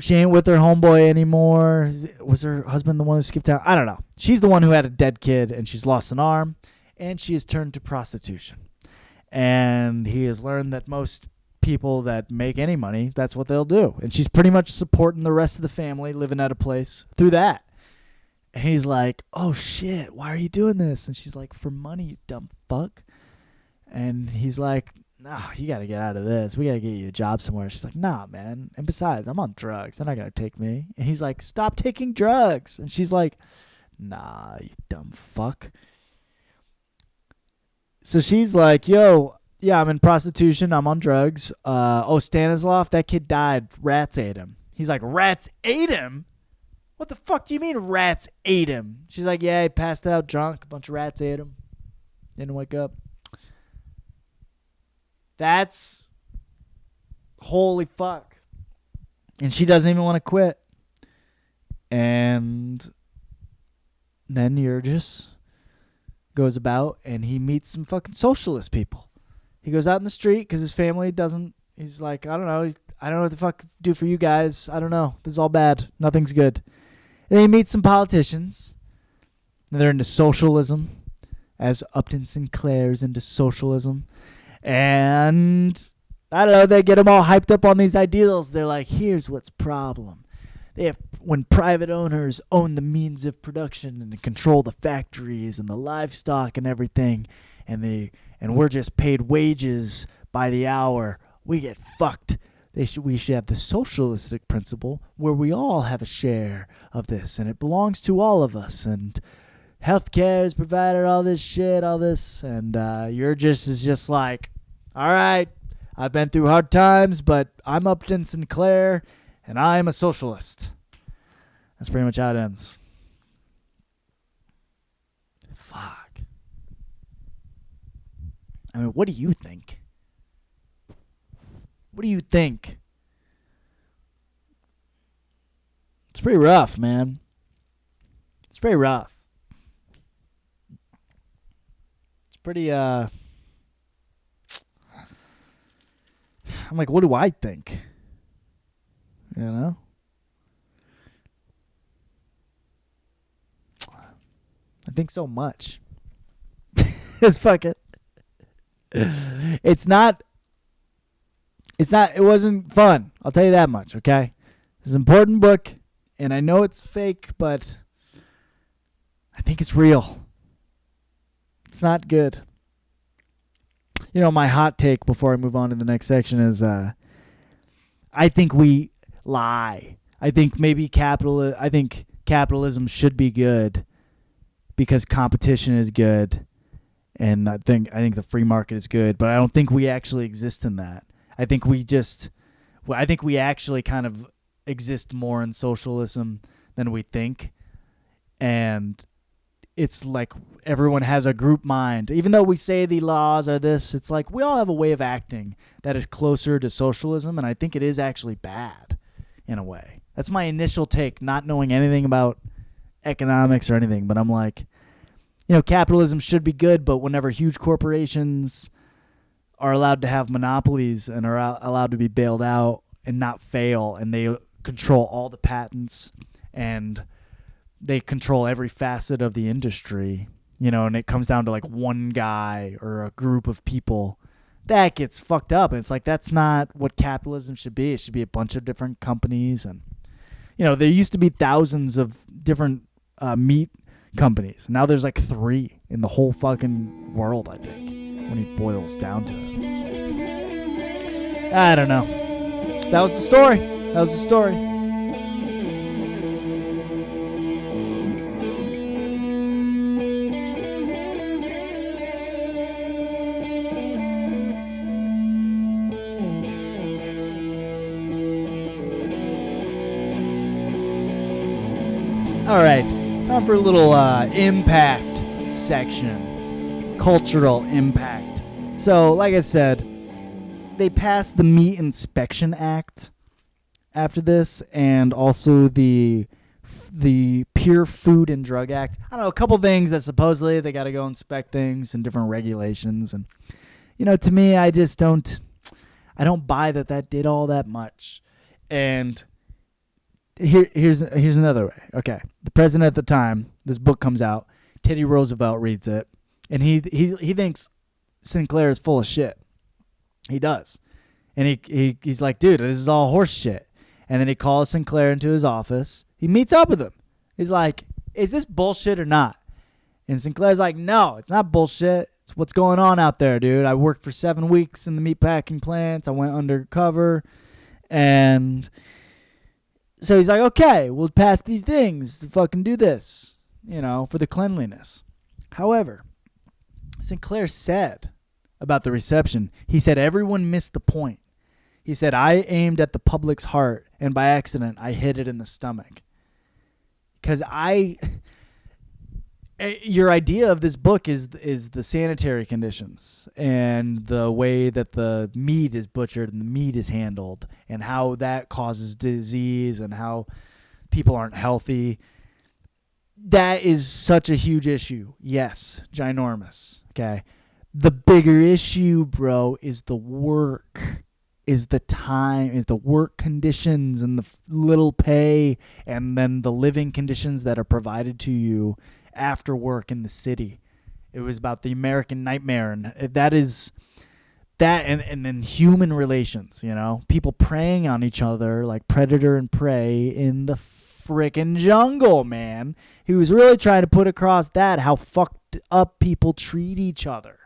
She ain't with her homeboy anymore. Was her husband the one who skipped out? I don't know. She's the one who had a dead kid, and she's lost an arm, and she has turned to prostitution. And he has learned that most people that make any money, that's what they'll do. And she's pretty much supporting the rest of the family, living at a place through that. And he's like, oh, shit, why are you doing this? And she's like, for money, you dumb fuck. And he's like, nah, you got to get out of this. We got to get you a job somewhere. She's like, nah, man. And besides, I'm on drugs. They're not going to take me. And he's like, stop taking drugs. And she's like, nah, you dumb fuck. So she's like, yo, yeah, I'm in prostitution. I'm on drugs. Stanislav, that kid died. Rats ate him. He's like, rats ate him? What the fuck do you mean rats ate him? She's like, yeah, he passed out drunk. A bunch of rats ate him. Didn't wake up. That's holy fuck. And she doesn't even want to quit. And then Jurgis goes about and he meets some fucking socialist people. He goes out in the street because his family doesn't. He's like, I don't know. I don't know what the fuck to do for you guys. I don't know. This is all bad. Nothing's good. And then he meets some politicians. And they're into socialism. As Upton Sinclair is into socialism. And I don't know, they get them all hyped up on these ideals. They're like, here's what's problem. When private owners own the means of production and control the factories and the livestock and everything, and we're just paid wages by the hour, we get fucked. We should have the socialistic principle where we all have a share of this and it belongs to all of us, and healthcare is provided, all this shit, all this, and you're just like, all right, I've been through hard times, but I'm Upton Sinclair, and I'm a socialist. That's pretty much how it ends. Fuck. I mean, what do you think? What do you think? It's pretty rough, man. It's pretty rough. It's pretty, I'm like, what do I think? You know? I think so much. It's fucking. It wasn't fun. I'll tell you that much, okay? It's an important book, and I know it's fake, but I think it's real. It's not good. You know, my hot take before I move on to the next section is I think we lie. I think capitalism should be good because competition is good, and I think the free market is good, but I don't think we actually exist in that. I think we actually kind of exist more in socialism than we think, and it's like everyone has a group mind. Even though we say the laws are this, it's like we all have a way of acting that is closer to socialism, and I think it is actually bad in a way. That's my initial take, not knowing anything about economics or anything, but I'm like, you know, capitalism should be good, but whenever huge corporations are allowed to have monopolies and are allowed to be bailed out and not fail, and they control all the patents and they control every facet of the industry, you know, and it comes down to like one guy or a group of people, that gets fucked up. And it's like, that's not what capitalism should be. It should be a bunch of different companies. And, you know, there used to be thousands of different meat companies. Now there's like 3 in the whole fucking world, I think, when it boils down to it. I don't know. That was the story. All right, time for a little impact section, cultural impact. So, like I said, they passed the Meat Inspection Act after this, and also the Pure Food and Drug Act. I don't know, a couple things that supposedly they got to go inspect things and different regulations, and you know, to me, I don't buy that did all that much, and. Here's another way. Okay, the president at the time, this book comes out. Teddy Roosevelt reads it, and he thinks Sinclair is full of shit. He does, and he's like, dude, this is all horse shit. And then he calls Sinclair into his office. He meets up with him. He's like, is this bullshit or not? And Sinclair's like, no, it's not bullshit. It's what's going on out there, dude. I worked for 7 weeks in the meatpacking plants. I went undercover, and so he's like, okay, we'll pass these things to fucking do this, you know, for the cleanliness. However, Sinclair said about the reception, he said everyone missed the point. He said, I aimed at the public's heart, and by accident, I hit it in the stomach. Because your idea of this book is the sanitary conditions and the way that the meat is butchered and the meat is handled and how that causes disease and how people aren't healthy. That is such a huge issue. Yes, ginormous. Okay. The bigger issue, bro, is the work, is the time, is the work conditions and the little pay, and then the living conditions that are provided to you after work in the city. It was about the American nightmare, and that is that, and then human relations, you know, people preying on each other like predator and prey in the frickin' jungle, man. He was really trying to put across that how fucked up people treat each other.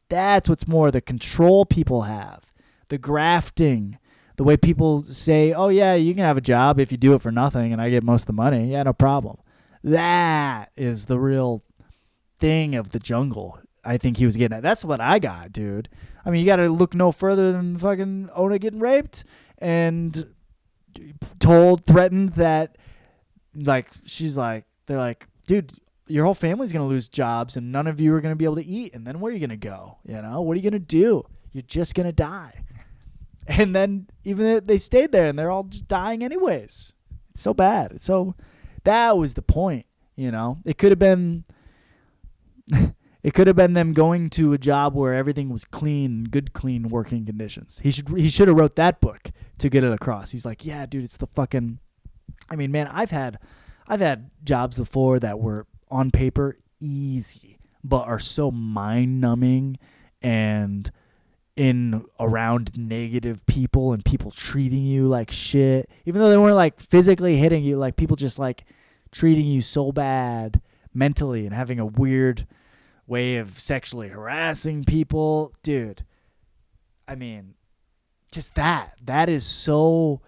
That's what's more, the control people have, the grafting, the way people say, oh yeah, you can have a job if you do it for nothing and I get most of the money. Yeah, no problem. That is the real thing of the jungle. I think he was getting at. That's what I got, dude. I mean, you got to look no further than fucking Ona getting raped and threatened that, like, they're like, dude, your whole family's going to lose jobs and none of you are going to be able to eat. And then where are you going to go? You know, what are you going to do? You're just going to die. And then even they stayed there and they're all just dying anyways. It's so bad. So that was the point, you know. It could have been them going to a job where everything was clean, good, clean working conditions. He should have wrote that book to get it across. He's like, yeah, dude, it's the fucking. I mean, man, I've had jobs before that were on paper easy, but are so mind numbing and in around negative people and people treating you like shit, even though they weren't like physically hitting you, like people just like treating you so bad mentally and having a weird way of sexually harassing people. Dude, I mean, just that is so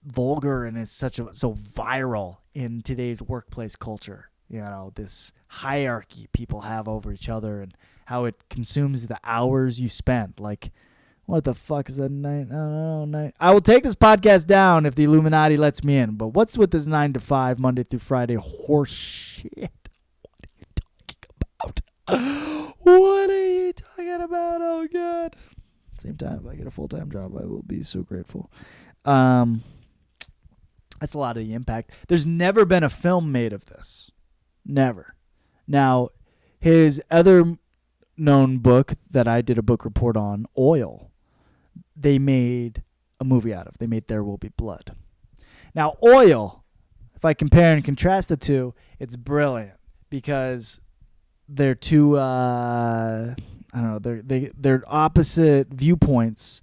vulgar and it's so viral in today's workplace culture. You know, this hierarchy people have over each other and how it consumes the hours you spend. Like, what the fuck is that night? Oh, night. I will take this podcast down if the Illuminati lets me in. But what's with this 9 to 5, Monday through Friday horse shit? What are you talking about? What are you talking about? Oh, God. Same time, if I get a full-time job, I will be so grateful. That's a lot of the impact. There's never been a film made of this. Never. Now, his other known book that I did a book report on, Oil, they made a movie out of. They made There Will Be Blood. Now, Oil, if I compare and contrast the two, it's brilliant because they're two, I don't know, they're opposite viewpoints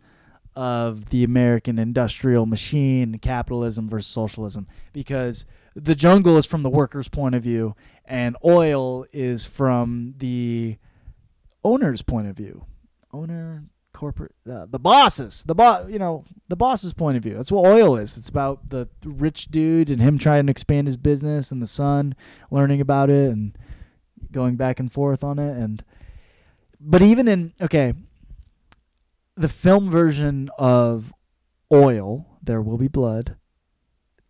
of the American industrial machine, capitalism versus socialism, because the jungle is from the workers' point of view and Oil is from the owner's point of view. Owner, corporate, the bosses, the boss's point of view. That's what Oil is. It's about the rich dude and him trying to expand his business and the son learning about it and going back and forth on it. But even in, the film version of Oil, There Will Be Blood,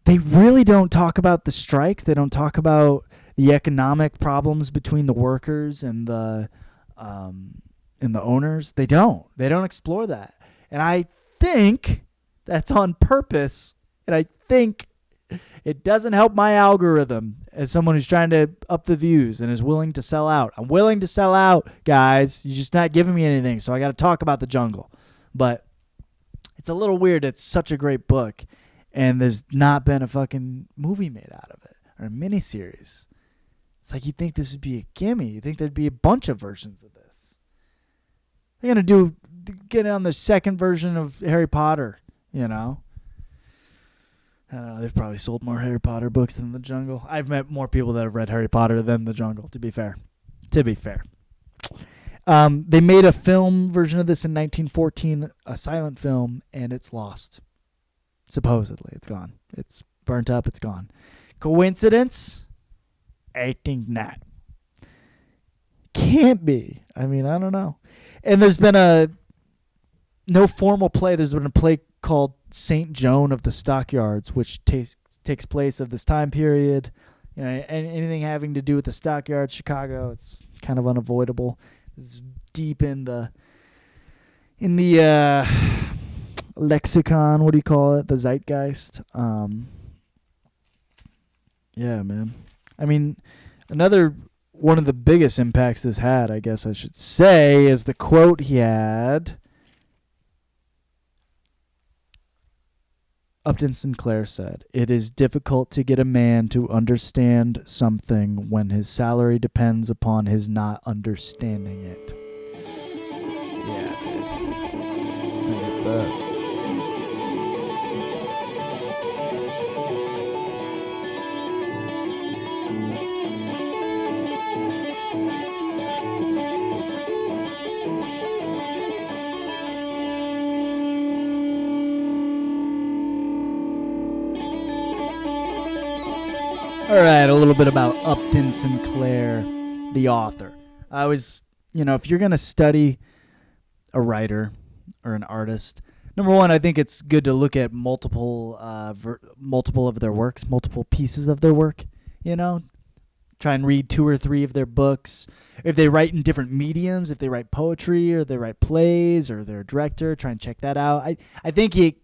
they really don't talk about the strikes. They don't talk about the economic problems between the workers and the owners. They don't explore that. And I think that's on purpose. And I think it doesn't help my algorithm as someone who's trying to up the views and is willing to sell out. I'm willing to sell out, guys. You're just not giving me anything. So I got to talk about the jungle. But it's a little weird. It's such a great book. And there's not been a fucking movie made out of it or a miniseries. It's like you'd think this would be a gimme. You'd think there'd be a bunch of versions of this. They're going to get on the second version of Harry Potter, you know. I don't know. They've probably sold more Harry Potter books than The Jungle. I've met more people that have read Harry Potter than The Jungle, to be fair. They made a film version of this in 1914, a silent film, and it's lost. Supposedly, it's gone. It's burnt up. It's gone. Coincidence? I think not. Can't be. I mean, I don't know. And there's been no formal play. There's been a play called St. Joan of the Stockyards, which takes place of this time period. You know, anything having to do with the stockyards, Chicago, it's kind of unavoidable. It's deep in the lexicon, what do you call it? The zeitgeist. Yeah, man. I mean, another one of the biggest impacts this had, I guess I should say, is the quote he had. Upton Sinclair said, "It is difficult to get a man to understand something when his salary depends upon his not understanding it." Yeah, dude. I get that. All right, a little bit about Upton Sinclair. the author. I was, if you're going to study a writer or an artist, number one, I think it's good to look at multiple of their works, multiple pieces of their work, Try and read 2 or 3 of their books. If they write in different mediums, if they write poetry or they write plays or they're a director, try and check that out. I think it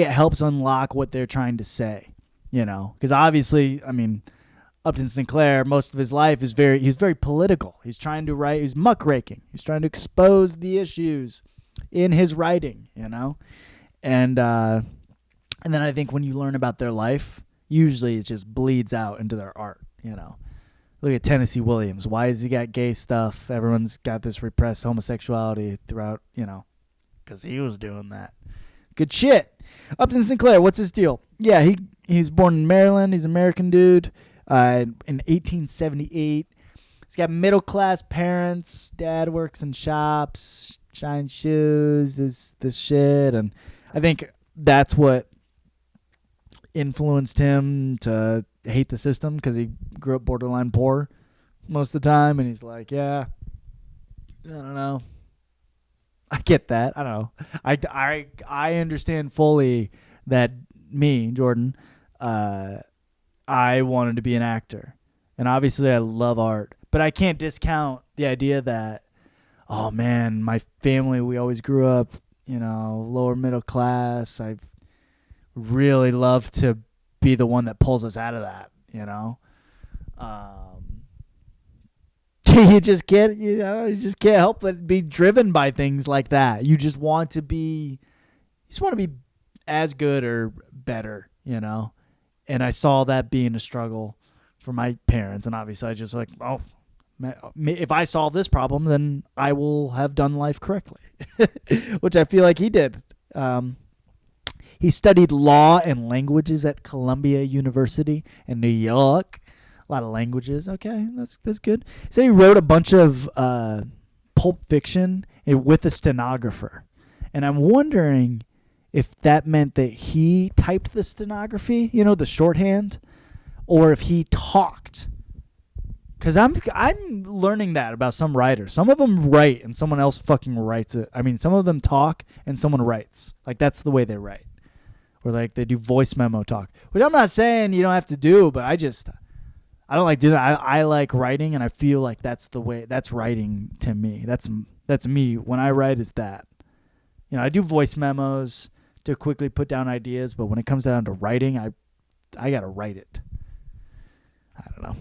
helps unlock what they're trying to say, because obviously, Upton Sinclair, most of his life he's very political. He's trying to write, he's muckraking. He's trying to expose the issues in his writing, and then I think when you learn about their life, usually it just bleeds out into their art, Look at Tennessee Williams. Why has he got gay stuff? Everyone's got this repressed homosexuality throughout, because he was doing that. Good shit. Upton Sinclair, what's his deal? Yeah, he was born in Maryland. He's an American dude in 1878. He's got middle-class parents. Dad works in shops, shines shoes, this shit. And I think that's what influenced him to hate the system, because he grew up borderline poor most of the time, and he's like, yeah, I don't know, I get that, I don't know, I understand fully that me, Jordan, I wanted to be an actor, and obviously I love art, but I can't discount the idea that, oh man, my family, we always grew up, lower middle class. I really love to be the one that pulls us out of that, you just can't help but be driven by things like that. You just want to be as good or better, and I saw that being a struggle for my parents, and obviously I just like, oh, if I solve this problem, then I will have done life correctly, which I feel like he did. He studied law and languages at Columbia University in New York. A lot of languages. Okay, that's good. He said he wrote a bunch of Pulp Fiction with a stenographer. And I'm wondering if that meant that he typed the stenography, the shorthand, or if he talked. Because I'm learning that about some writers. Some of them write and someone else fucking writes it. Some of them talk and someone writes. Like, that's the way they write. Or like they do voice memo talk, which I'm not saying you don't have to do, but I don't like doing that. I like writing, and I feel like that's the way. That's writing to me. That's me. When I write, is that. I do voice memos to quickly put down ideas, but when it comes down to writing, I gotta write it. I don't know.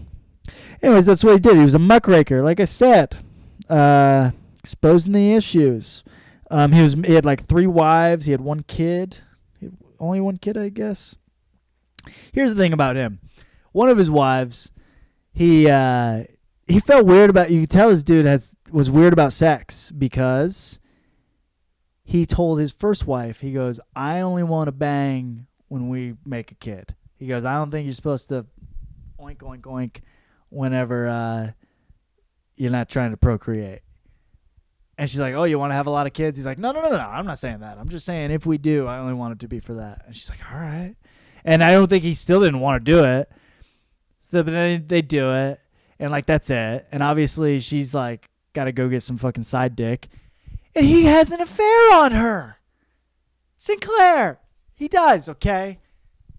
Anyways, that's what he did. He was a muckraker, like I said, exposing the issues. He had like 3 wives. He had 1 kid. Only 1 kid, I guess. Here's the thing about him. One of his wives, he felt weird about. You could tell this dude was weird about sex, because he told his first wife, he goes, I only want to bang when we make a kid. He goes, I don't think you're supposed to oink oink oink whenever you're not trying to procreate. And she's like, oh, you want to have a lot of kids? He's like, no, I'm not saying that. I'm just saying if we do, I only want it to be for that. And she's like, all right. And I don't think he still didn't want to do it. So but then they do it, and like that's it. And obviously she's like, got to go get some fucking side dick. And he has an affair on her. Sinclair. He does, okay?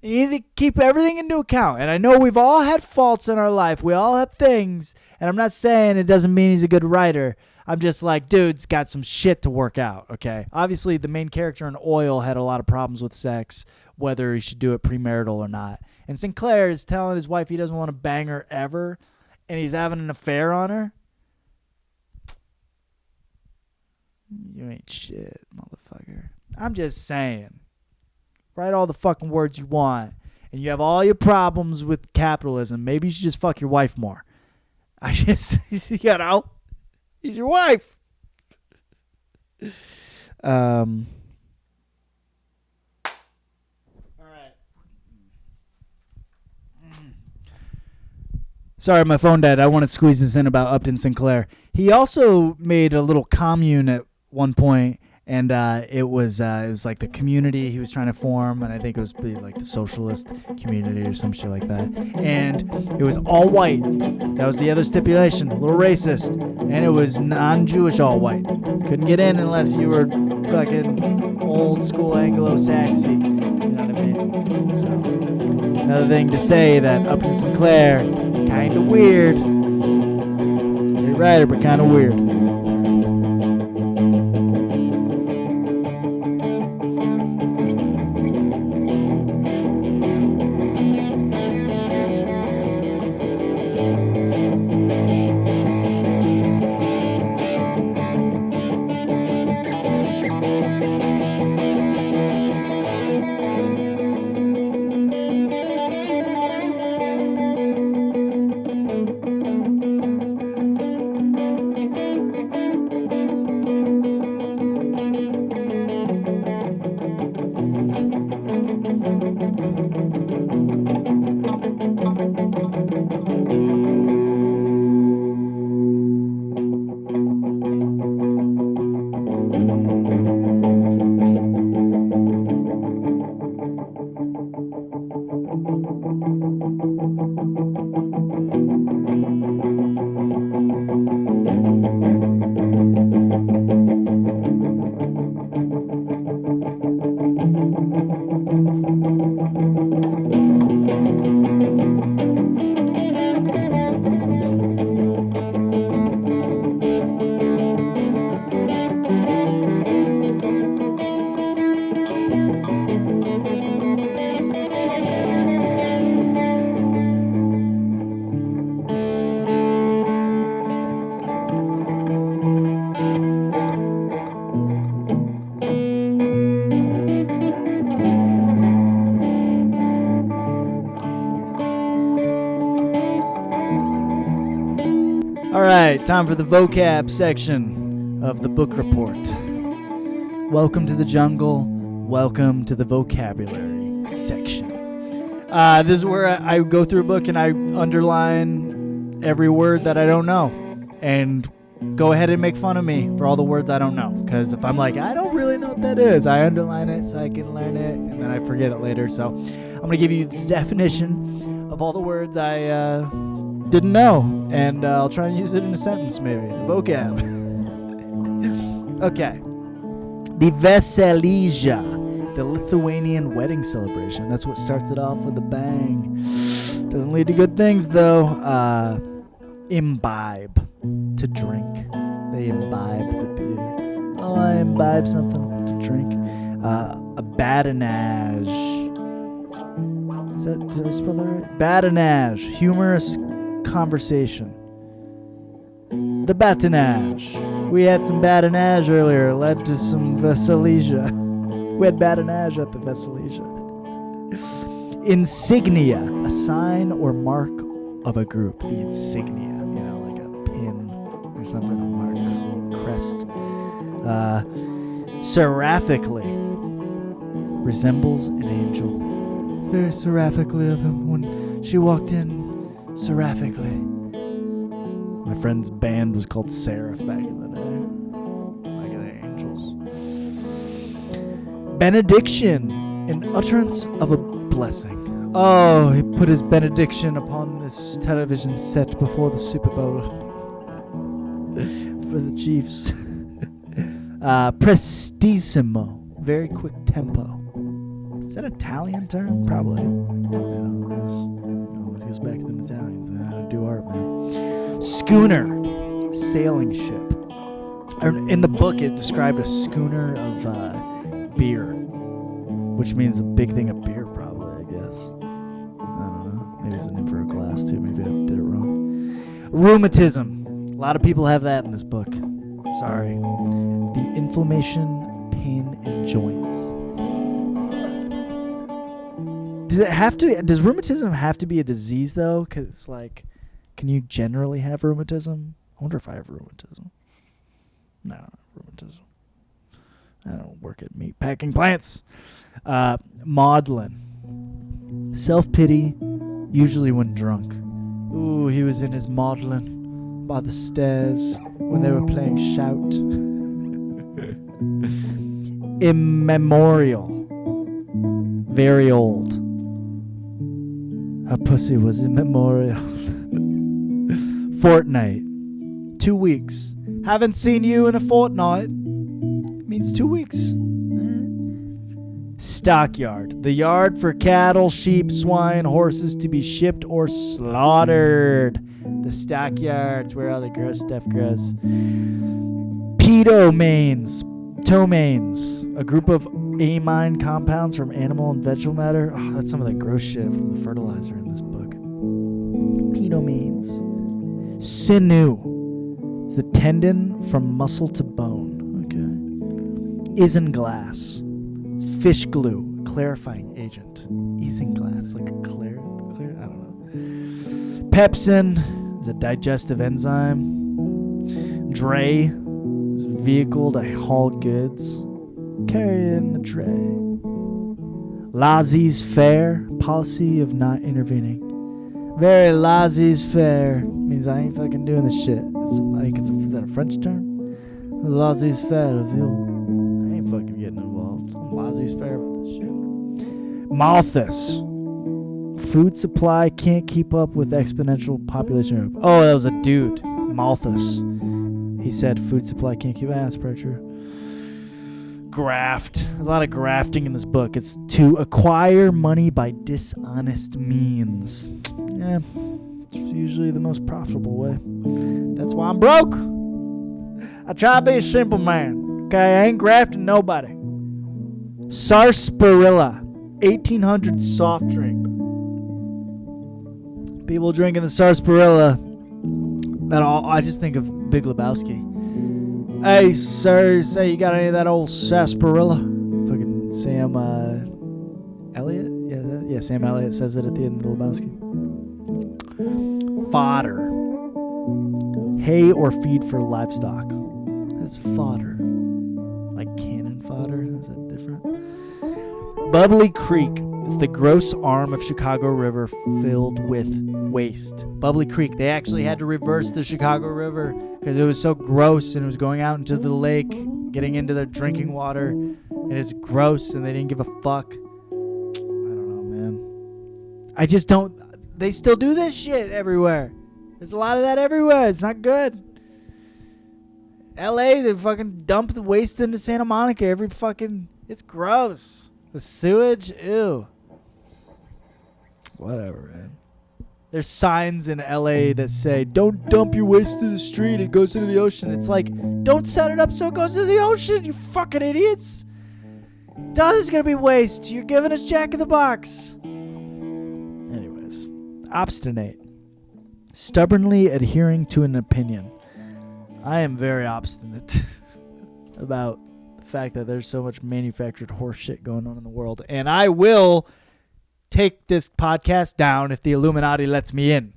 You need to keep everything into account. And I know we've all had faults in our life. We all have things. And I'm not saying it doesn't mean he's a good writer. I'm just like, dude's got some shit to work out, okay? Obviously, the main character in Oil had a lot of problems with sex, whether he should do it premarital or not. And Sinclair is telling his wife he doesn't want to bang her ever, and he's having an affair on her. You ain't shit, motherfucker. I'm just saying. Write all the fucking words you want, and you have all your problems with capitalism. Maybe you should just fuck your wife more. He's your wife. All right. Sorry, my phone died. I want to squeeze this in about Upton Sinclair. He also made a little commune at one point, And it was like the community he was trying to form, and I think it was like the socialist community or some shit like that. And it was all white. That was the other stipulation, a little racist. And it was non-Jewish all white. Couldn't get in unless you were fucking old school Anglo-Saxon. You know what I mean? So another thing to say that Upton Sinclair, kind of weird. Great writer, but kind of weird. All right, time for the vocab section of the book report. Welcome to the jungle. Welcome to the vocabulary section. This is where I go through a book and I underline every word that I don't know. And go ahead and make fun of me for all the words I don't know. Because if I'm like, I don't really know what that is, I underline it so I can learn it, and then I forget it later. So I'm going to give you the definition of all the words I didn't know, and I'll try and use it in a sentence maybe. The vocab. Okay. The Veselija, the Lithuanian wedding celebration. That's what starts it off with a bang. Doesn't lead to good things, though. Imbibe, to drink. They imbibe the beer. Oh, I imbibe something to drink. A badinage. Did I spell that right? Badinage, humorous conversation. The badinage. We had some badinage earlier, led to some Veselija. We had badinage at the Veselija. Insignia, a sign or mark of a group. The insignia, like a pin or something, a marker, a crest. Seraphically, resembles an angel. Very seraphically of him when she walked in. Seraphically. My friend's band was called Seraph back in the day. Like the angels. Benediction, an utterance of a blessing. Oh, he put his benediction upon this television set before the Super Bowl. For the Chiefs. Prestissimo, very quick tempo. Is that an Italian term? Probably. Always goes back to them Italians and how to do art, man. Schooner, sailing ship. In the book, it described a schooner of beer, which means a big thing of beer, probably, I guess. I don't know. Maybe it's a name for a glass, too. Maybe I did it wrong. Rheumatism. A lot of people have that in this book. Sorry. The inflammation, pain, and joints. Does rheumatism have to be a disease, though? Because, can you generally have rheumatism? I wonder if I have rheumatism. No, I don't have rheumatism. I don't work at meat packing plants. Maudlin. Self-pity, usually when drunk. Ooh, he was in his maudlin by the stairs when they were playing Shout. immemorial. Very old. Her pussy was immemorial. Fortnight. 2 weeks. Haven't seen you in a fortnight. Means 2 weeks. Stockyard. The yard for cattle, sheep, swine, horses to be shipped or slaughtered. The stockyard's where all the gross stuff grows. Pedomains. Ptomaines. A group of amine compounds from animal and vegetable matter. Oh, that's some of the gross shit from the fertilizer in this book. Pedomains. Sinew. It's the tendon from muscle to bone. Okay. Isinglass. It's fish glue. Clarifying agent. Isinglass. Like a clear? I don't know. Pepsin is a digestive enzyme. Dray is a vehicle to haul goods. Carry in the tray. Laissez-faire, policy of not intervening. Very laissez-faire means I ain't fucking doing this shit. I think is that a French term? Laissez-faire of you. I ain't fucking getting involved. I'm laissez-faire about this shit. Malthus. Food supply can't keep up with exponential population growth. Oh, that was a dude. Malthus. He said food supply can't keep ass pressure. Graft. There's a lot of grafting in this book. It's to acquire money by dishonest means. Yeah, it's usually the most profitable way. That's why I'm broke. I try to be a simple man. Okay, I ain't grafting nobody. Sarsaparilla. 1800 soft drink. People drinking the sarsaparilla. I just think of Big Lebowski. Hey, sir, say you got any of that old sarsaparilla? Fucking Sam Elliott? Yeah, Sam Elliott says it at the end of Lebowski. Fodder. Hay or feed for livestock. That's fodder. Like cannon fodder? Is that different? Bubbly Creek. It's the gross arm of Chicago River filled with waste. Bubbly Creek. They actually had to reverse the Chicago River because it was so gross and it was going out into the lake, getting into their drinking water, and it's gross and they didn't give a fuck. I don't know, man. I just don't. They still do this shit everywhere. There's a lot of that everywhere. It's not good. LA, they fucking dump the waste into Santa Monica every fucking. It's gross. The sewage, ew. Whatever, man. There's signs in LA that say, don't dump your waste to the street, it goes into the ocean. It's like, don't set it up so it goes into the ocean, you fucking idiots. There's gonna be waste. You're giving us Jack in the Box. Anyways, obstinate. Stubbornly adhering to an opinion. I am very obstinate about the fact that there's so much manufactured horse shit going on in the world. And I will take this podcast down if the Illuminati lets me in.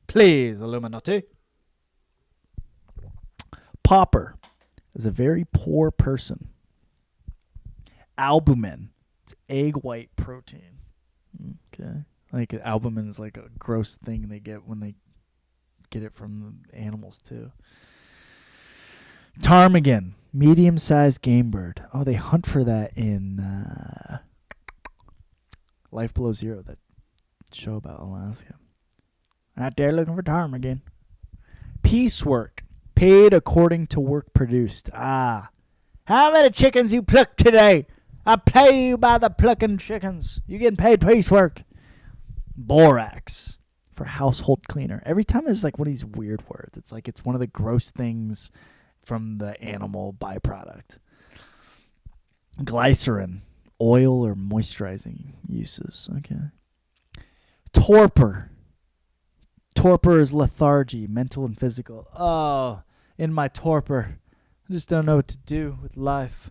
Please, Illuminati. Pauper is a very poor person. Albumin. It's egg white protein. Okay. Like albumin is like a gross thing they get when they get it from the animals too. Ptarmigan. Medium-sized game bird. Oh, they hunt for that in Life Below Zero, that show about Alaska. Out there looking for ptarmigan. Piecework. Paid according to work produced. How many chickens you plucked today? I pay you by the plucking chickens. You getting paid piecework. Borax. For household cleaner. Every time there's like one of these weird words. It's like it's one of the gross things from the animal byproduct. Glycerin. Oil or moisturizing uses. Okay. Torpor. Torpor is lethargy, mental and physical. Oh, in my torpor. I just don't know what to do with life.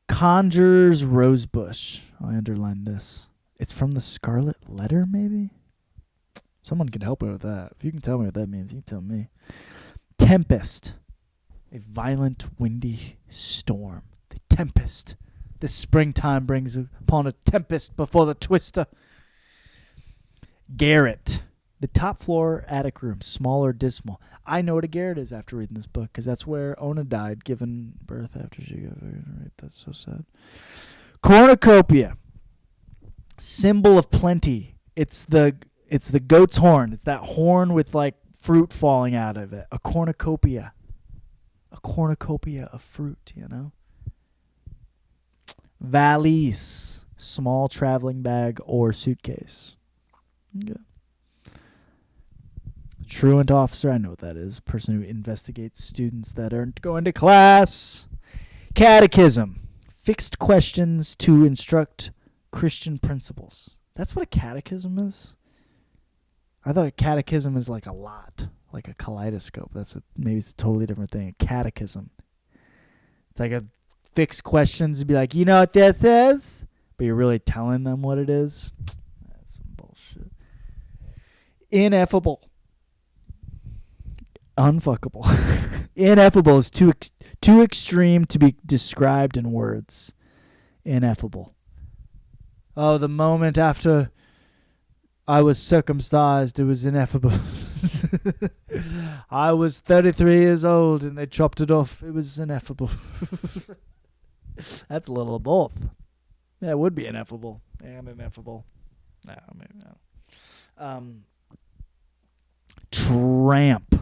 Conjurer's rosebush. I underlined this. It's from the Scarlet Letter, maybe? Someone can help me with that. If you can tell me what that means, you can tell me. Tempest. A violent, windy storm. The tempest. This springtime brings upon a tempest before the twister. Garret. The top floor attic room, small or dismal. I know what a garret is after reading this book because that's where Ona died, given birth after she got raped. That's so sad. Cornucopia, symbol of plenty. It's the goat's horn. It's that horn with like fruit falling out of it. A cornucopia of fruit, you know. Valise, small traveling bag or suitcase. Okay. Truant officer, I know what that is. Person who investigates students that aren't going to class. Catechism, fixed questions to instruct Christian principles. That's what a catechism is? I thought a catechism is like a lot, like a kaleidoscope. Maybe it's a totally different thing. A catechism. It's like a fixed questions to be like, you know what this is? But you're really telling them what it is. That's some bullshit. Ineffable. Unfuckable. Ineffable is too extreme to be described in words. Ineffable. Oh, the moment after I was circumcised, it was ineffable. I was 33 years old and they chopped it off. It was ineffable. That's a little of both. Yeah, it would be ineffable and ineffable. No, maybe not. Tramp.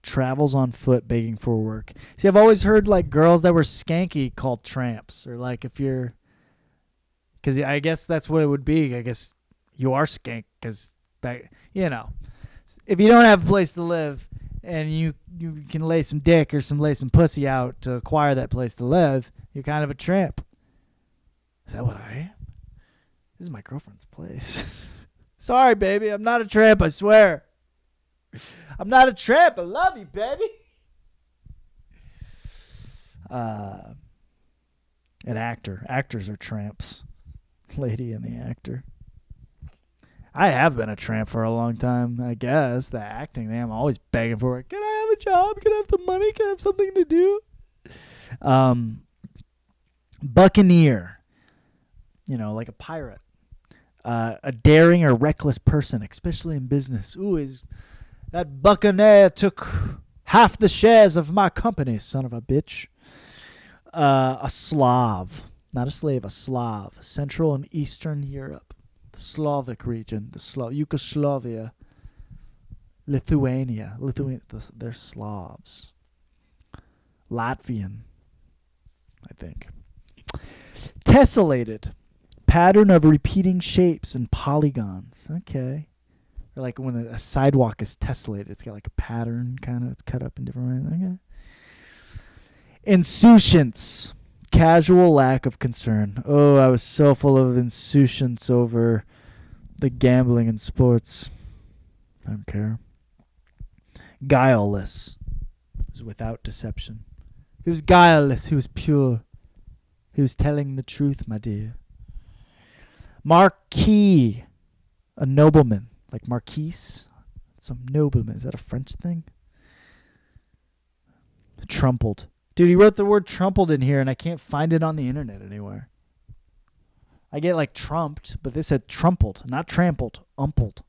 Travels on foot begging for work. See, I've always heard like girls that were skanky called tramps, or like if you're, because I guess that's what it would be. I guess you are skank because, you know, if you don't have a place to live and you can lay some dick or lay some pussy out to acquire that place to live, you're kind of a tramp. Is that what I am? This is my girlfriend's place. Sorry, baby, I'm not a tramp. I swear. I'm not a tramp. I love you, baby. An actor. Actors are tramps. Lady and the actor. I have been a tramp for a long time, I guess. The acting thing, I'm always begging for it. Can I have a job? Can I have the money? Can I have something to do? Buccaneer. You know, like a pirate. A daring or reckless person, especially in business. Ooh, that buccaneer took half the shares of my company, son of a bitch. A Slav. Not a slave, a Slav. Central and Eastern Europe. The Slavic region. Yugoslavia. Lithuania. They're Slavs. Latvian, I think. Tessellated. Pattern of repeating shapes and polygons. Okay. Or like when a sidewalk is tessellated, it's got like a pattern kind of. It's cut up in different ways. Okay. Insouciance. Casual lack of concern. Oh, I was so full of insouciance over the gambling and sports. I don't care. Guileless. It was without deception. He was guileless. He was pure. He was telling the truth, my dear. Marquis. A nobleman. Like Marquise. Some nobleman. Is that a French thing? Trumpled. Dude, he wrote the word trumpled in here, and I can't find it on the internet anywhere. I get like trumped, but they said trumpled, not trampled, umpled.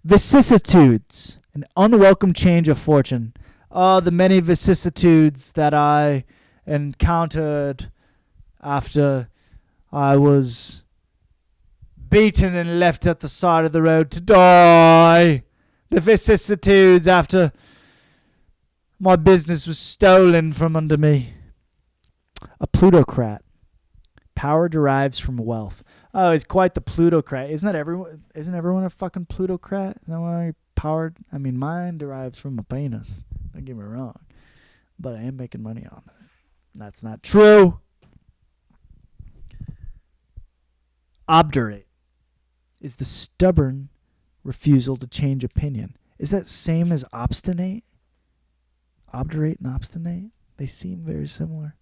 Vicissitudes, an unwelcome change of fortune. Oh, the many vicissitudes that I encountered after I was beaten and left at the side of the road to die. The vicissitudes after my business was stolen from under me. A plutocrat. Power derives from wealth. Oh, he's quite the plutocrat. Isn't everyone a fucking plutocrat? Is that why power? I mean, mine derives from a penis. Don't get me wrong. But I am making money on it. That's not true. Obdurate is the stubborn refusal to change opinion. Is that same as obstinate? Obdurate and obstinate? They seem very similar.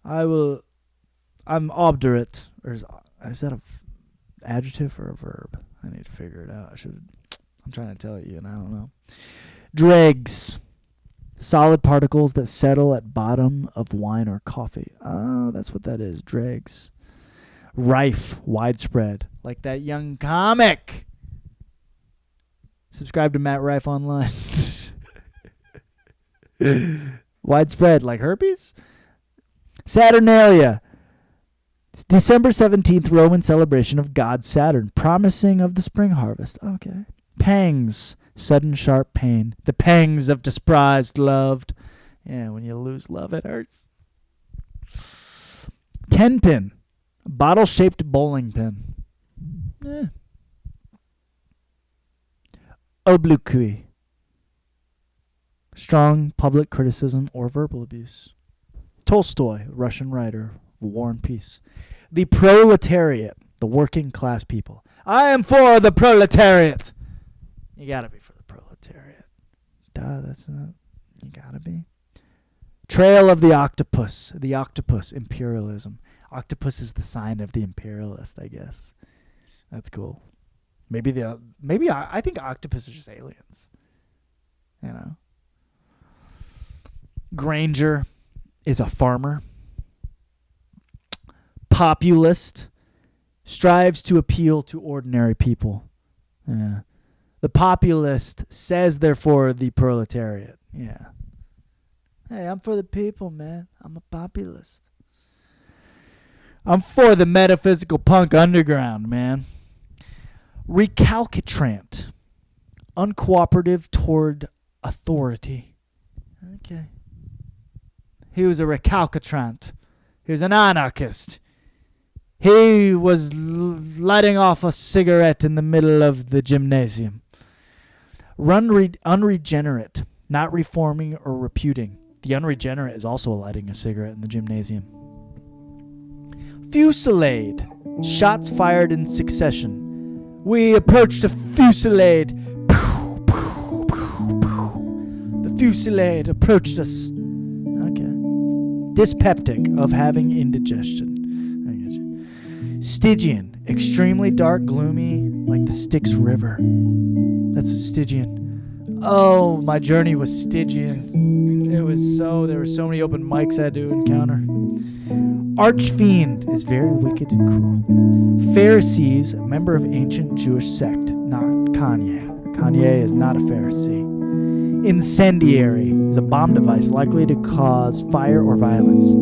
I'm obdurate. Or is that a adjective or a verb? I need to figure it out. I'm trying to tell you and I don't know. Dregs. Solid particles that settle at bottom of wine or coffee. Oh, that's what that is. Dregs. Rife. Widespread. Like that young comic. Subscribe to Matt Rife online. Widespread, like herpes? Saturnalia. It's December 17th, Roman celebration of god Saturn, promising of the spring harvest. Okay. Pangs. Sudden sharp pain. The pangs of despised loved. Yeah, when you lose love, it hurts. Tenpin. Bottle-shaped bowling pin. Obloquy. Strong public criticism or verbal abuse. Tolstoy, Russian writer, War and Peace. The proletariat, the working class people. I am for the proletariat. You gotta be for the proletariat. Duh, that's not. You gotta be. Trail of the octopus. The octopus, imperialism. Octopus is the sign of the imperialist, I guess. That's cool. Maybe I think octopus are just aliens. You know. Granger is a farmer. Populist strives to appeal to ordinary people. Yeah. The populist says they're for the proletariat. Yeah. Hey, I'm for the people, man. I'm a populist. I'm for the metaphysical punk underground, man. Recalcitrant. Uncooperative toward authority. Okay. He was a recalcitrant. He was an anarchist. He was lighting off a cigarette in the middle of the gymnasium. Unregenerate, not reforming or reputing. The unregenerate is also lighting a cigarette in the gymnasium. Fusillade, shots fired in succession. We approached a fusillade. Pew, pew, pew, pew. The fusillade approached us. Okay. Dyspeptic, of having indigestion. I get you. Stygian, extremely dark, gloomy, like the Styx River. That's what Stygian. Oh, my journey was Stygian. There were so many open mics I had to encounter. Archfiend is very wicked and cruel. Pharisees, a member of ancient Jewish sect, not Kanye. Kanye is not a Pharisee. Incendiary is a bomb device likely to cause fire or violence.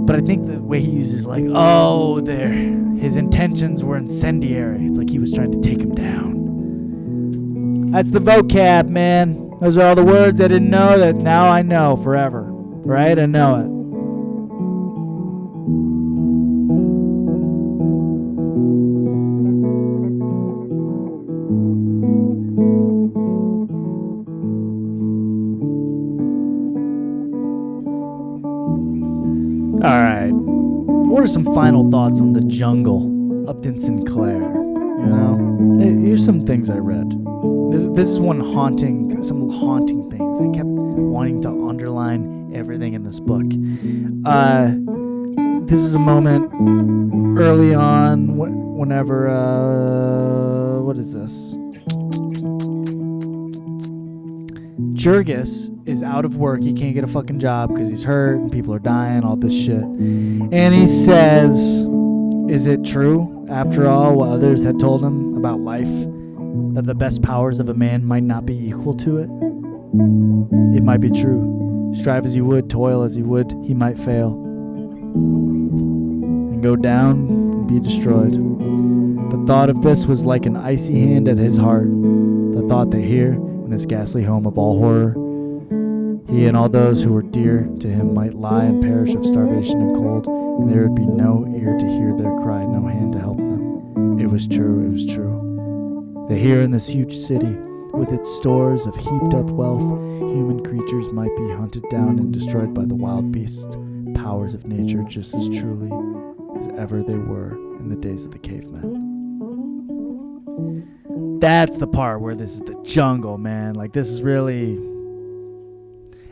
But I think the way he uses his intentions were incendiary. It's like he was trying to take him down. That's the vocab, man. Those are all the words I didn't know that now I know forever. Right? I know it. Alright, what are some final thoughts on The Jungle, Upton Sinclair? You know, here's some things I read. This is some haunting things. I kept wanting to underline everything in this book. This is a moment early on, whenever, what is this? Jurgis is out of work. He can't get a fucking job because he's hurt and people are dying, all this shit. And he says, is it true, after all, what others had told him about life, that the best powers of a man might not be equal to it? It might be true. Strive as he would, toil as he would, he might fail and go down and be destroyed. The thought of this was like an icy hand at his heart. The thought that here, in this ghastly home of all horror, he and all those who were dear to him might lie and perish of starvation and cold, and there would be no ear to hear their cry, no hand to help them. It was true, it was true. That here in this huge city, with its stores of heaped up wealth, human creatures might be hunted down and destroyed by the wild beasts, powers of nature just as truly as ever they were in the days of the cavemen. That's the part where this is the jungle, man. Like, this is really...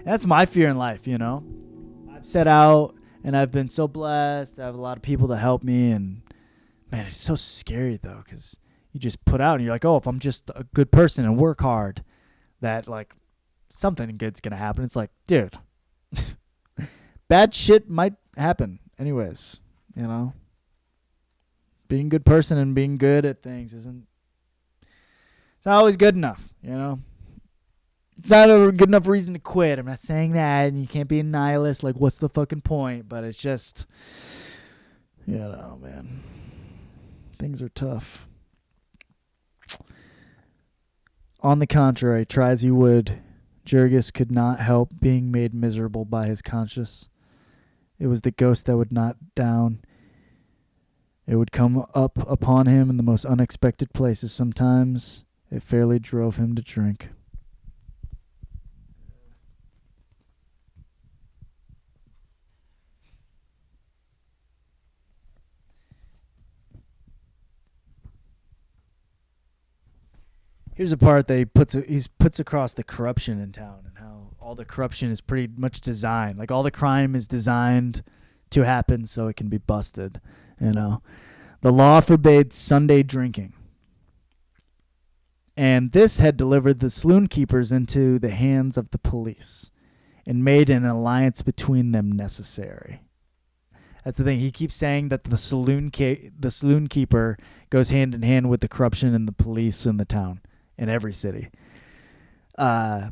That's my fear in life, you know? I've set out, and I've been so blessed. I have a lot of people to help me, and... Man, it's so scary, though, because you just put out, and you're like, oh, if I'm just a good person and work hard, that, like, something good's gonna happen. It's like, dude, bad shit might happen anyways, you know? Being a good person and being good at things isn't... It's not always good enough, It's not a good enough reason to quit. I'm not saying that, and you can't be a nihilist. Like, what's the fucking point? But it's just, man. Things are tough. On the contrary, try as he would, Jurgis could not help being made miserable by his conscience. It was the ghost that would not down. It would come up upon him in the most unexpected places. Sometimes it fairly drove him to drink. Here's a part that he puts across the corruption in town and how all the corruption is pretty much designed. Like, all the crime is designed to happen so it can be busted. The law forbade Sunday drinking. And this had delivered the saloon keepers into the hands of the police and made an alliance between them necessary. That's the thing. He keeps saying that the saloon keeper goes hand in hand with the corruption and the police in the town, in every city. The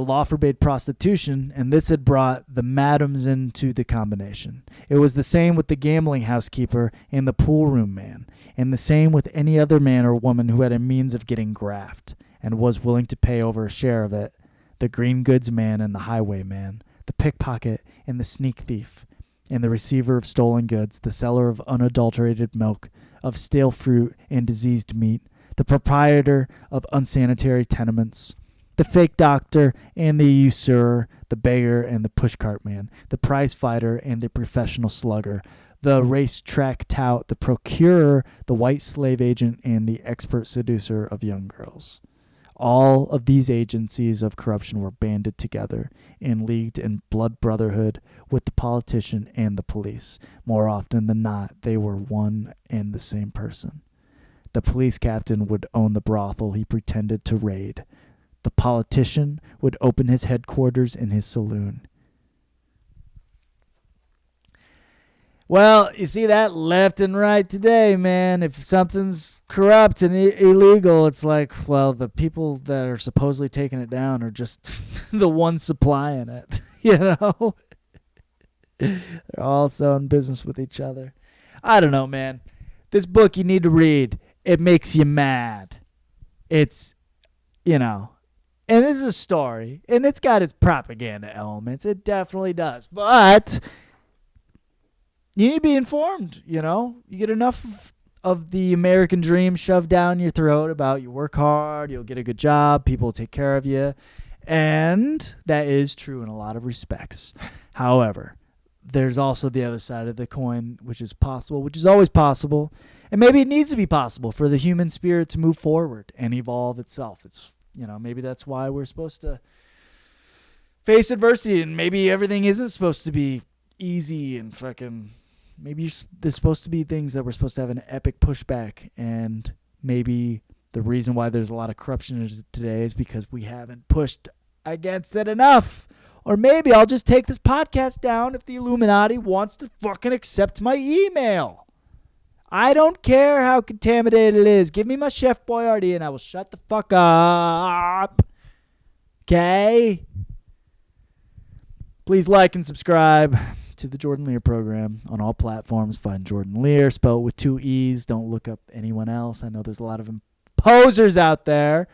law forbade prostitution, and this had brought the madams into the combination. It was the same with the gambling housekeeper and the pool room man, and the same with any other man or woman who had a means of getting graft and was willing to pay over a share of it. The green goods man and the highwayman, the pickpocket and the sneak thief, and the receiver of stolen goods, the seller of unadulterated milk, of stale fruit and diseased meat, the proprietor of unsanitary tenements, the fake doctor and the usurer, the beggar and the pushcart man, the prize fighter and the professional slugger, the racetrack tout, the procurer, the white slave agent, and the expert seducer of young girls. All of these agencies of corruption were banded together and leagued in blood brotherhood with the politician and the police. More often than not, they were one and the same person. The police captain would own the brothel he pretended to raid. The politician would open his headquarters in his saloon. Well, you see that left and right today, man. If something's corrupt and illegal, it's like, well, the people that are supposedly taking it down are just the ones supplying it, They're all so in business with each other. I don't know, man. This book you need to read. It makes you mad. It's, and this is a story, and it's got its propaganda elements. It definitely does. But you need to be informed, You get enough of the American dream shoved down your throat about you work hard, you'll get a good job, people will take care of you. And that is true in a lot of respects. However, there's also the other side of the coin, which is possible, which is always possible. And maybe it needs to be possible for the human spirit to move forward and evolve itself. It's maybe that's why we're supposed to face adversity, and maybe everything isn't supposed to be easy and fucking. Maybe there's supposed to be things that we're supposed to have an epic pushback, and maybe the reason why there's a lot of corruption today is because we haven't pushed against it enough. Or maybe I'll just take this podcast down if the Illuminati wants to fucking accept my email. I don't care how contaminated it is. Give me my Chef Boyardee and I will shut the fuck up. Okay? Please like and subscribe to the Jordan Leer program on all platforms. Find Jordan Leer, spelled with 2 E's. Don't look up anyone else. I know there's a lot of imposers out there.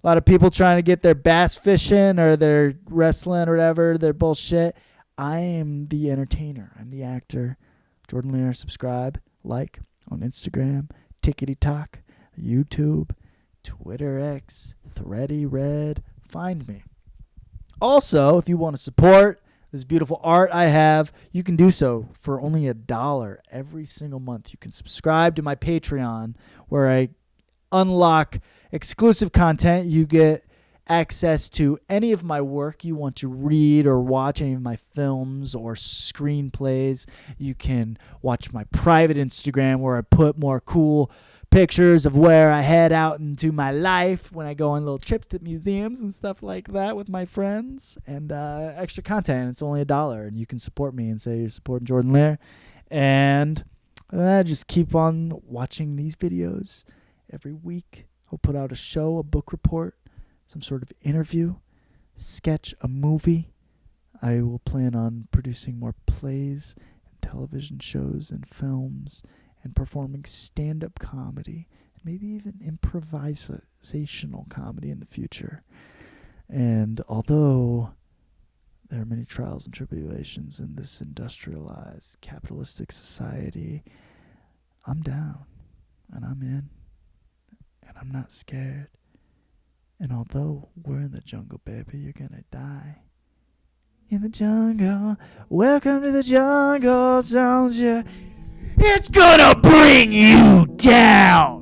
A lot of people trying to get their bass fishing or their wrestling or whatever, their bullshit. I am the entertainer. I'm the actor. Jordan Leer, subscribe, like on Instagram, TikTok, YouTube, Twitter X, Thready Red. Find me. Also, if you want to support this beautiful art I have, you can do so for only $1 every single month. You can subscribe to my Patreon where I unlock exclusive content. You get access to any of my work you want to read or watch, any of my films or screenplays. You can watch my private Instagram where I put more cool pictures of where I head out into my life when I go on little trips to museums and stuff like that with my friends, and extra content. It's only $1, and you can support me and say you're supporting Jordan Leer, and just keep on watching these videos every week He'll put out a show, a book report, some sort of interview, sketch, a movie. I will plan on producing more plays and television shows and films and performing stand-up comedy and maybe even improvisational comedy in the future. And although there are many trials and tribulations in this industrialized capitalistic society, I'm down and I'm in and I'm not scared. And although we're in the jungle, baby, you're gonna die. In the jungle, welcome to the jungle, don't you? It's gonna bring you down.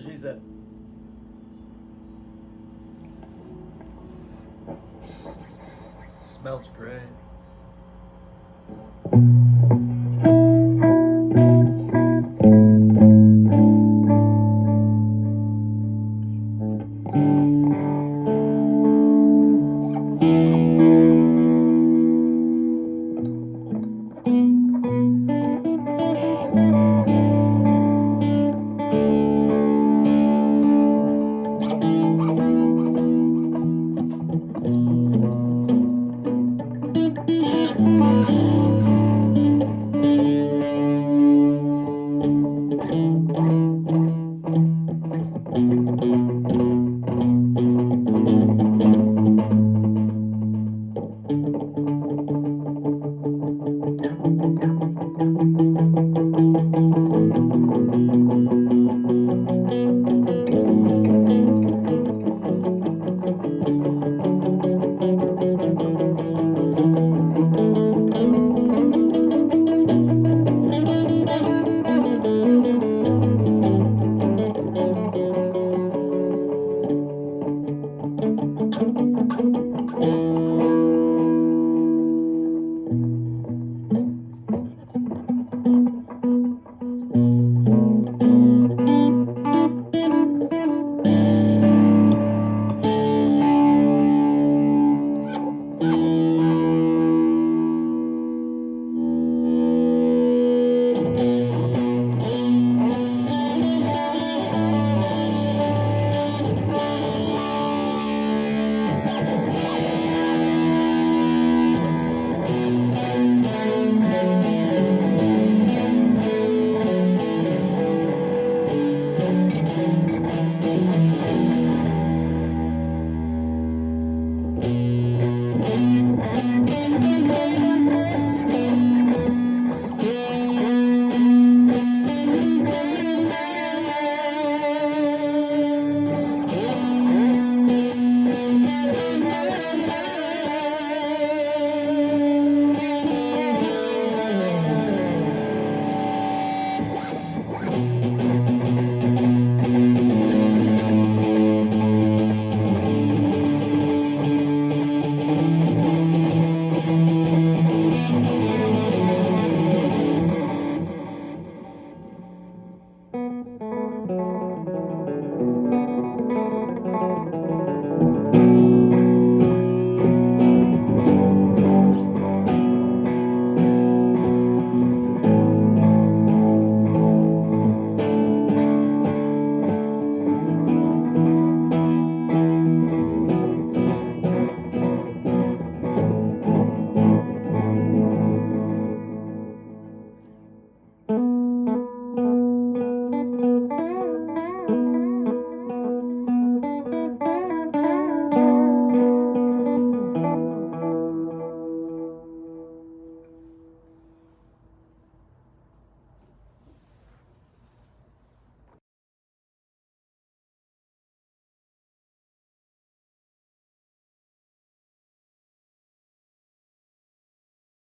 She said. Smells great.